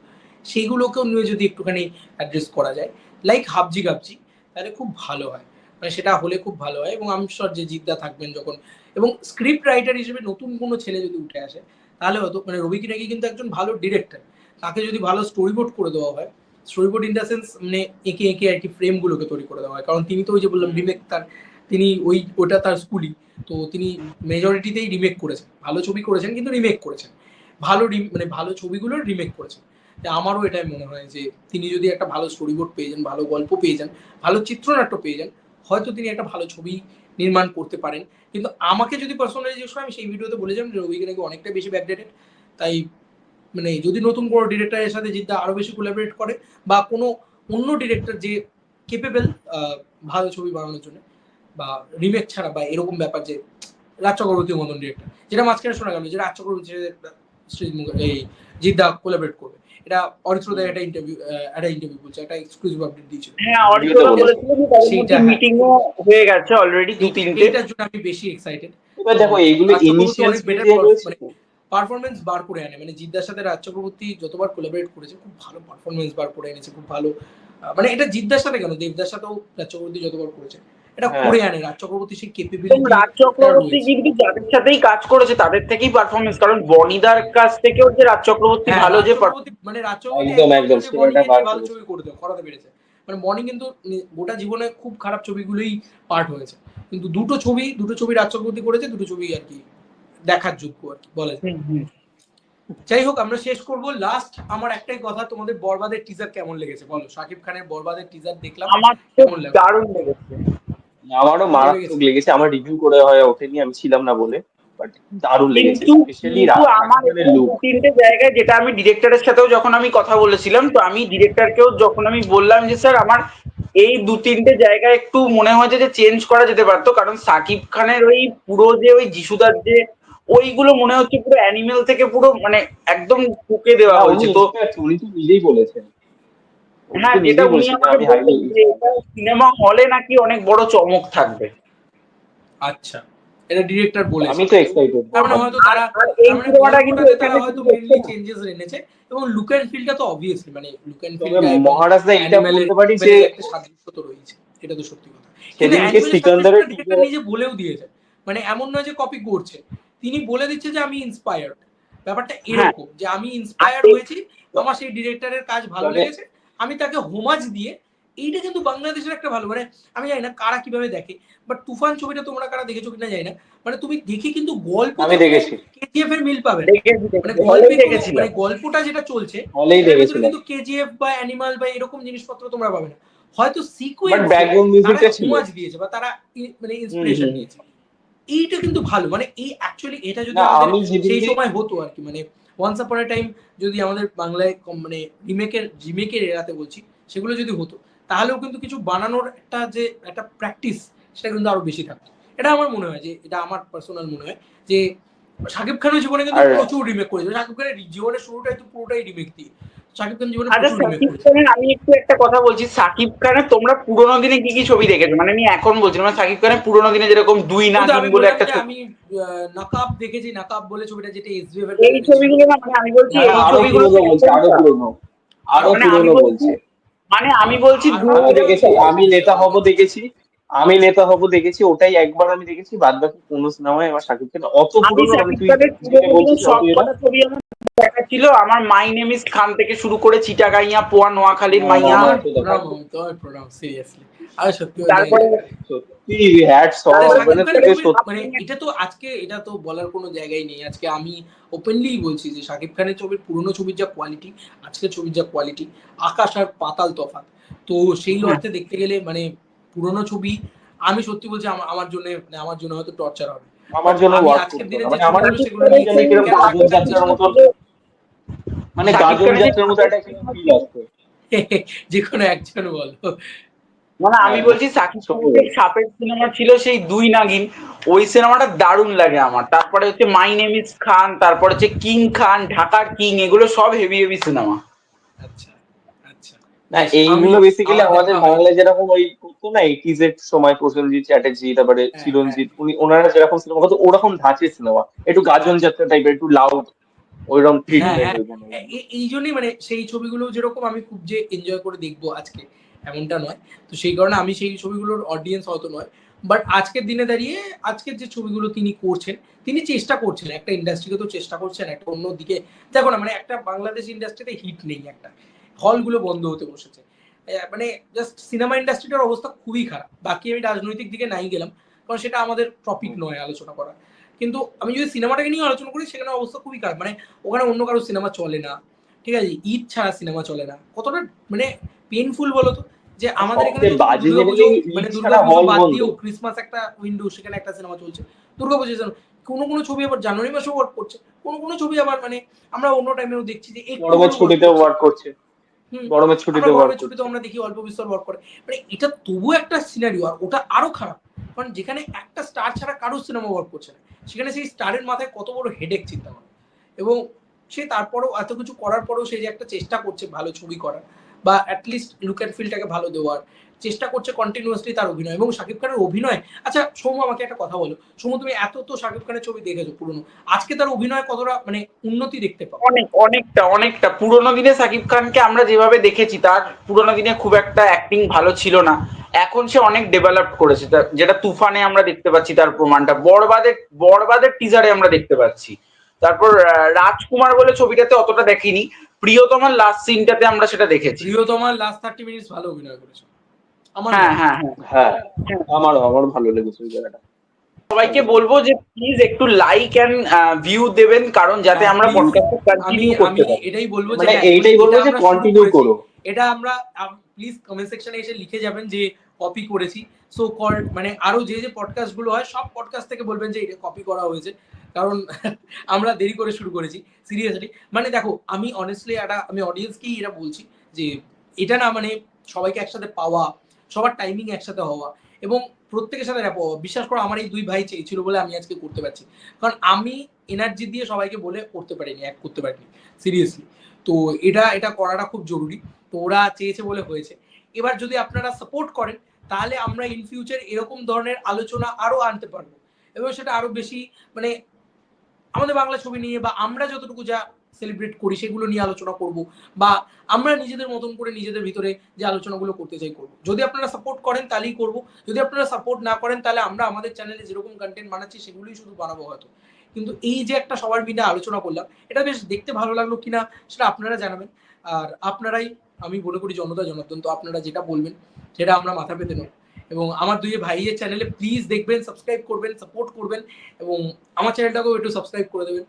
সেইগুলোকেও নিয়ে যদি একটুখানি অ্যাড্রেস করা যায়, লাইক হাবজি গাবজি, তাহলে খুব ভালো হয়। মানে সেটা হলে খুব ভালো হয়। এবং আমি শিওর যে জিদ্দা থাকবেন যখন, এবং স্ক্রিপ্ট রাইটার হিসেবে নতুন কোনো ছেলে যদি উঠে আসে, তাহলে হয়তো মানে রবি কিনাকি কিন্তু একজন ভালো ডিরেক্টর। তাকে যদি ভালো স্টোরি বোর্ড করে দেওয়া হয়, story board in the sense মানে এঁকে এঁকে আর কি ফ্রেমগুলোকে তৈরি করে দেওয়া হয়, কারণ তিনি তো ওই যে বললাম রিমেক তার, তিনি ওটা তার স্কুলই। তো তিনি মেজরিটিতেই রিমেক করেছেন, ভালো ছবি করেছেন কিন্তু রিমেক করেছেন, ভালো মানে ভালো ছবিগুলোর রিমেক করেছেন। তাই আমারও এটাই মনে হয় যে তিনি যদি একটা ভালো স্টোরি বোর্ড পেয়ে যান, ভালো গল্প পেয়ে যান, ভালো চিত্রনাট্য পেয়ে যান, হয়তো তিনি একটা ভালো ছবি নির্মাণ করতে পারেন। কিন্তু আমাকে যদি পার্সোনালি জিজ্ঞেস করেন, আমি সেই ভিডিওতে বলেছিলাম যে রবিকে নাকি অনেকটা বেশি ব্যাকডেটেড। তাই মানে যদি নতুন কোনো ডিরেক্টরের সাথে জিদ্দা আরো বেশি কোলাবরেট করে, বা কোনো অন্য ডিরেক্টর যে কেপেবল ভালো ছবি বানানোর জন্য, বা রিমেক ছাড়া বা এরকম ব্যাপার, যে রাজ চক্রবর্তীর মতন ডিরেক্টর, যেটা মাঝখানে শোনা গেল যে রাজ চক্রবর্তী এই জিদ্দা কোলাবরেট করবে, এটা অরিত্র দা একটা ইন্টারভিউ বলছে, একটা এক্সক্লুসিভ আপডেট দিয়েছিল। হ্যাঁ, ভিডিওতে অরিত্রদা বলেছে। বলেছিলেন যে তাদের মধ্যে সেইটা হ্যাঁ, মিটিংও হয়ে গেছে অলরেডি দু তিনটে। এইটার জন্য আমি বেশি এক্সাইটেড। এবার দেখো, কারণ এইগুলো রাজ চক্রবর্তী ইনিশিয়াল অনেক বেটার স্টেজে রয়েছে মানে তো। পারফরমেন্স বার করে আনে, মানে জিদ্দার সাথে রাজ চক্রবর্তী যতবার কোলাবরেট করেছে খুব ভালো পারফরমেন্স বার করে এনেছে, খুব ভালো। মানে এটা জিদ্দার সাথে কেন, দেবদার সাথেও রাজ চক্রবর্তী যতবার করেছে এটা হ্যাঁ, করে আনে, রাজ চক্রবর্তী সেই এবং কেপেবিলিটি রাজ চক্রবর্তী রয়েছে। কিন্তু যাদের সাথেই কাজ করেছে তাদের থেকেই পারফরমেন্স, কারণ বনিদার কাছ থেকেও যে রাজ চক্রবর্তী হ্যাঁ, ভালো রাজ যে চক্রবর্তী মানে রাজ চক্রবর্তী একদম একমাত্র একদম যে সেরাটা বনিকে বার নিয়ে ভালো করেছে। ছবি করাতে পেরেছে। মানে বনি কিন্তু গোটা জীবনে খুব খারাপ ছবিগুলোই পার্ট হয়েছে, কিন্তু দুটো ছবি রাজ চক্রবর্তী করেছে, দুটো ছবি আর কি দেখার যোগ্য আর কি বলা যায়। যাই হোক, আমরা শেষ করব। লাস্ট আমার একটাই কথা, তোমাদের বরবাদের টিজার কেমন লেগেছে বলো? শাকিব খানের বরবাদের টিজার দেখলাম, আমার তো কেমন লাগলো? দারুণ লেগেছে। আমারও ভালো মারাত্মক লেগেছে। লেগেছে। আমার রিভিউ করে হয়ে ওঠেনি, আমি ছিলাম না বলে, বাট দারুণ লেগেছে, কিন্তু স্পেশালি কিন্তু শাকিব আমার খানের এখানে লুক। 2-3টে জায়গায়, যেটা আমি ডিরেক্টরের সাথেও যখন আমি কথা বলেছিলাম, তো আমি ডিরেক্টরকেও যখন আমি বললাম যে স্যার আমার এই 2-3টে জায়গায় একটু মনে হয়েছে যে চেঞ্জ করা যেতে পারতো, কারণ সাকিব খানের ওই পুরো যে ওই যিশুদার যে ওইগুলো মনে হচ্ছে পুরো অ্যানিমেল থেকে পুরো মানে একদম টুকে দেওয়া না, উনি হয়েছে। তো ইনফ্যাক্ট উনি তো নিজেই বলেছেন, উনি হ্যাঁ, তো যেটা নিজেই উনি বলেছেন যে আমাকে আমি হাইলি। বললেন যে এটা সিনেমা হলে নাকি অনেক বড় চমক থাকবে। আচ্ছা, এটা ডিরেক্টর বলেছে। আমি তো এক্সাইটেড তার মানে বরবাদ হয়তো নিয়ে। আর তারা, আর এই তার মানে সিনেমাটা কিন্তু গল্পটাতে তারা এখানে হয়তো শুধু হচ্ছে মেনলি না। চেঞ্জেস এনেছে, এবং লুক অ্যান্ড ফিলটা তো অবভিয়াসলি মানে লুক অ্যান্ড তবে ফিলটা এবং মহারাজ দা এটা অ্যানিমেলের বলতে পারি যে অ্যানিমেলের একটা সাদৃশ্য তো রয়েছে, এটা তো সত্যি কথা। কিন্তু সেদিনকে অ্যানিমেলের সিকান্দারের সাদৃশ্যটা ডিরেক্টর টিজার। নিজে বলেও দিয়েছে, মানে এমন নয় যে কপি করছে, তিনি বলে দিচ্ছে যে আমি ইন্সপায়ার্ড। ব্যাপারটা হ্যাঁ, এরকম যে আমি আর ইন্সপায়ার্ড এই- হয়েছি, আমার সেই ডিরেক্টরের কাজ ভালো তবে লেগেছে, আমি তাকে হোমাজ দিয়ে। এইটা কিন্তু বাংলাদেশের একটা ভালো, মানে আমি জানি না কারা কিভাবে দেখে, বাট তুফান ছবিটা তোমরা কারা দেখেছো কিনা জানি না, মানে তুমি দেখে কিন্তু আমি গল্পতে কোনো দেখেছি, কেজিএফ এর মিল পাবে না। দেখেছি মানে দেখেছি, গল্পে হলেই কোনো মানে দেখেছিলাম। গল্পটা যেটা চলছে হলেই সেটার ভিতরে দেখেছিলাম, কিন্তু কেজিএফ বা অ্যানিমাল বা এরকম জিনিসপত্র তোমরা পাবে না। হয়তো বাট সিকোয়েন্সে ব্যাকগ্রাউন্ড তারা মিউজিকটা ছিল। হোমাজ দিয়েছে বা তারা মানে হুম ইন্সপিরেশন হুম হুম। নিয়েছে। এইটা কিন্তু ভালো, মানে এই অ্যাকচুয়ালি এটা যদি না আমাদের আমি সেই যেদিনকে সময় হতো আর কি, মানে ওয়ান্স আপন এ টাইম যদি আমাদের বাংলায় মানে রিমেকের এরাতে বলছি, সেগুলো যদি হতো, তাহলেও কিন্তু কিছু বানানোর একটা যে একটা প্র্যাকটিস, সেটা কিন্তু আরো বেশি থাকতো। এটা আমার মনে হয়, যে এটা আমার পার্সোনাল মনে হয় যে শাকিব খানের জীবনে কিন্তু আর প্রচুর রিমেক করেছে। শাকিব খানের জীবনের শুরুটাই তো পুরোটাই রিমেক দিয়ে। শাকিব খান জীবনে আচ্ছা, প্রচুর রিমেক সাকিব করেছে। খানের আমি একটু একটা কথা বলছি, সাকিব খানের তোমরা পুরোনো দিনে কি কি ছবি দেখেছো? মানে আমি এখন বলছি না, মানে সাকিব খানের পুরোনো দিনে যেরকম দুই ওই তো নাগিন আমি বলে বললাম একটা যে ছবি, আমি নাকাব দেখেছি, নাকাব বলে ছবিটা, যেটা এসবিএফ এর এই ব্যানারে ছিল। ছবিগুলো না, মানে আমি বলছি না না, এই আরো ছবিগুলো পুরনো তো বলছে, আরো এখনকার। পুরনো, আরো মানে আমি পুরনো বলছি, বলছে। মানে আমি বলছি আরো আমি পুরোনো দেখেছি, তো আমি নেতা বিশাল হব কথা। দেখেছি, আমি নেতা হব দেখেছি, ওটাই একবার আমি দেখেছি, বাদ বাকি কোনো সিনেমায় আমার শাকিব খান অত আমি পুরনো, মানে সাকিব তুই খানের যেটা পুরোনো দিনের বলছিস অত সব এটা। কটা ছবি আমার দেখা ছিল। আমার মাই নেম ইজ খান থেকে শুরু করে চিটাগাইয়া, পোয়া, নোয়াখালীর না না মাইয়া, আমার তোমার তো দেখা প্রণাম, হয়নি। তোমার প্রণাম সিরিয়াসলি। আর সত্যি তারপরে সত্যি হ্যাটস মানে অফ, শাকিব মানে খানের তোকে ছবির মানে সত্যি। এটা তো আজকে এটা তো বলার কোনো জায়গাই নেই। আজকে আমি ওপেনলি বলছি যে শাকিব খানের ছবির পুরোনো ছবির যা কোয়ালিটি, আজকের ছবির যা কোয়ালিটি, আকাশ আর পাতাল তফাৎ। তো সেই অর্থে দেখতে গেলে মানে পুরোনো ছবি, আমি সত্যি বলছি আমার জন্য, মানে আমার জন্য হয়তো টর্চার হবে। আমার বাট জন্য আমি ওয়ার্ক আজকের করতো দিনে না, যে মানে আমার ছবিগুলো শাকিব সেগুলো খানের নিয়ে যেন একটু কিরকম ছবিগুলো কেন গাজন দেখার যাত্রার চেষ্টা মতন, করবো। মানে শাকিব গাজন খানের যে যাত্রার মতো সাপের একটা সিনেমা ফিল ছিল, আসতো। যে কোনো একজন বলো। মানে আমি হ্যাঁ বলছি সাকিব খানের যে শোনো, সাপের সিনেমা ছিল সেই দুই নাগিন, ওই সিনেমাটা দারুণ লাগে আমার। তারপরে হচ্ছে মাই নেম ইজ খান, তারপর হচ্ছে কিং খান, ঢাকার কিং, এগুলো সব হেভি হেভি সিনেমা। আচ্ছা, আচ্ছা, না বেশ। আমি এইগুলো বেসিক্যালি আমার আমাদের দেখা হয়নি। বাংলায় যেরকম ওই করতো না 80s এর সময়, প্রসেনজিৎ চ্যাটার্জি, তারপরে হ্যাঁ, হ্যাঁ। চিরঞ্জিত, ওনারা যেরকম সিনেমা করতো ওরকম ধাঁচের সিনেমা, একটু গাজন যাত্রা টাইপের, একটু লাউড, ওইরকম হ্যাঁ, ট্রিটমেন্ট হ্যাঁ। ওইখানে ওইগুলো। এই জন্যই মানে সেই ছবিগুলো যেরকম আমি খুব যে এনজয় করে দেখবো আজকে, এমনটা নয়। তো সেই কারণে আমি সেই ছবিগুলোর অডিয়েন্স হয়তো নয়। বাট আজকের দিনে দাঁড়িয়ে আজকের যে ছবিগুলো তিনি করছেন, তিনি চেষ্টা করছেন একটা ইন্ডাস্ট্রিকে, তো চেষ্টা করছেন একটা অন্যদিকে। দেখো না, মানে একটা বাংলাদেশ ইন্ডাস্ট্রিতে হিট নেই একটা। হলগুলো বন্ধ হতে বসেছে। মানে জাস্ট সিনেমা ইন্ডাস্ট্রিটার অবস্থা খুবই খারাপ। বাকি আমি রাজনৈতিক দিকে নাই গেলাম। কারণ সেটা আমাদের টপিক হুম। নয় আলোচনা করা। কিন্তু আমি যদি সিনেমাটাকে নিয়ে আলোচনা করি, সেখানে অবস্থা খুবই খারাপ। মানে ওখানে অন্য কারো সিনেমা চলে না। ঠিক আছে? ঈদ ছাড়া সিনেমা চলে না। কতটা মানে পেইনফুল বলতো? যে আর আমাদের এখানে সবচেয়ে তো শুধু বাজে জিনিস দুর্গাপুজো, এই ঈদ মানে ছাড়া দুর্গাপুজো হল বাদ বন্ধ। দিয়েও ক্রিসমাস একটা উইন্ডো, সেখানে একটা সিনেমা চলছে। দুর্গাপুজো যেন কোনো ছবি আবার জানুয়ারি মাসেও ওয়ার্ক করছে। কোনো ছবি আবার মানে আমরা অন্য টাইমেও দেখছি যে একটু গরমের হলেও ওয়ার্ক ছুটিতেও করছে। ওয়ার্ক করছে, হুম। গরমের আমরা ছুটিতে ওয়ার্ক গরমের ছুটিতেও করছে। আমরা দেখি অল্প বিস্তর ওয়ার্ক করে। মানে এটা তবুও একটা সিনারিও, আর ওটা আরো খারাপ। কারণ যেখানে একটা স্টার ছাড়া কারোর সিনেমা ওয়ার্ক করছে না, সেখানে সেই স্টারের মাথায় কত বড় হেডেক চিন্তা করে। এবং সে তারপরেও এত কিছু করার পরেও সে যে একটা চেষ্টা করছে ভালো ছবি করার, বা অ্যাটলিস্ট লুক অ্যান্ড ফিলটাকে ভালো দেওয়ার চেষ্টা করছে কন্টিনিউয়াসলি তার অভিনয়, এবং শাকিব খানের অভিনয়। আচ্ছা সৌম্য, আমাকে একটা কথা বলো। সৌম্য, তুমি এত তো শাকিব খানের ছবি দেখেছো পুরনো, আজকে তার অভিনয় কতটা মানে উন্নতি দেখতে পাও? অনেকটা পুরোনো দিনে সাকিব খানকে আমরা যেভাবে দেখেছি, তার পুরোনো দিনে খুব একটা অ্যাক্টিং ভালো ছিল না। এখন সে অনেক ডেভেলপ করেছে, যেটা তুফানে আমরা দেখতে পাচ্ছি তার প্রমাণটা, বরবাদের টিজারে আমরা দেখতে পাচ্ছি। তারপর রাজকুমার বলে ছবিটাতে অতটা দেখিনি, প্রিয়তমার লাস্ট সিনটাতে আমরা সেটা দেখেছি। প্রিয়তমার লাস্ট 30 মিনিটস ভালো অভিনয় করেছে। আমার হ্যাঁ মনে হ্যাঁ হ্যাঁ হ্যাঁ, আমারও ভালো লেগেছে ওই জায়গাটা। সবাইকে বলবো যে প্লিজ একটু লাইক এন্ড ভিউ দেবেন, কারণ যাতে আমরা views পডকাস্ট আমি কন্টিনিউ করতে আমি পারি। এটাই বলবো যে মানে হ্যাঁ, এইটাই বলবো এটা যে আমরা শুরু কন্টিনিউ করেছি, করো। এটা আমরা প্লিজ কমেন্ট সেকশনে এসে লিখে যাবেন যে কপি করেছি। সো কল্ড মানে আরো যে যে পডকাস্ট গুলো হয় সব পডকাস্ট থেকে বলবেন যে এটা কপি করা হয়েছে, কারণ আমরা দেরি করে শুরু করেছি সিরিয়াসলি। মানে দেখো আমি অনেস্টলি আমি অডিয়েন্সকেই এটা বলছি যে এটা না মানে সবাইকে একসাথে পাওয়া, সবার টাইমিং একসাথে হওয়া এবং প্রত্যেকের সাথে rap হওয়া। বিশ্বাস করো আমার এই দুই ভাই চেয়েছিল বলে আমি আজকে করতে পারছি, কারণ আমি এনার্জি দিয়ে সবাইকে বলে করতে পারিনি, এক করতে পারিনি সিরিয়াসলি। তো এটা করাটা খুব জরুরি। তো ওরা চেয়েছে বলে হয়েছে। এবার যদি আপনারা সাপোর্ট করেন তাহলে আমরা ইন ফিউচার এরকম ধরনের আলোচনা আরো আনতে পারবো এবং সেটা আরো বেশি মানে আমাদের বাংলা ছবি নিয়ে বা আমরা যতটুকু যা সেলিব্রেট করি সেগুলো নিয়ে আলোচনা করব, বা আমরা নিজেদের মতন করে নিজেদের ভিতরে যে আলোচনাগুলো করতে চাই করব। যদি আপনারা সাপোর্ট করেন তাহলেই করব, যদি আপনারা সাপোর্ট না করেন তাহলে আমরা আমাদের চ্যানেলে যেরকম কন্টেন্ট বানাচ্ছি সেগুলোই শুধু বানাবো হয়তো। কিন্তু এই যে একটা সবার মিলে আলোচনা করলাম, এটা বেশ দেখতে ভালো লাগলো কিনা সেটা আপনারা জানাবেন। আর আপনারাই আমি মনে করি জনতা জনার্দন, তো আপনারা যেটা বলবেন সেটা আমরা মাথা পেতে নেব। এবং আমার দুই ভাইয়ের চ্যানেলে প্লিজ দেখবেন, সাবস্ক্রাইব করবেন, সাপোর্ট করবেন এবং আমার চ্যানেলটাকেও একটু সাবস্ক্রাইব করে দেবেন।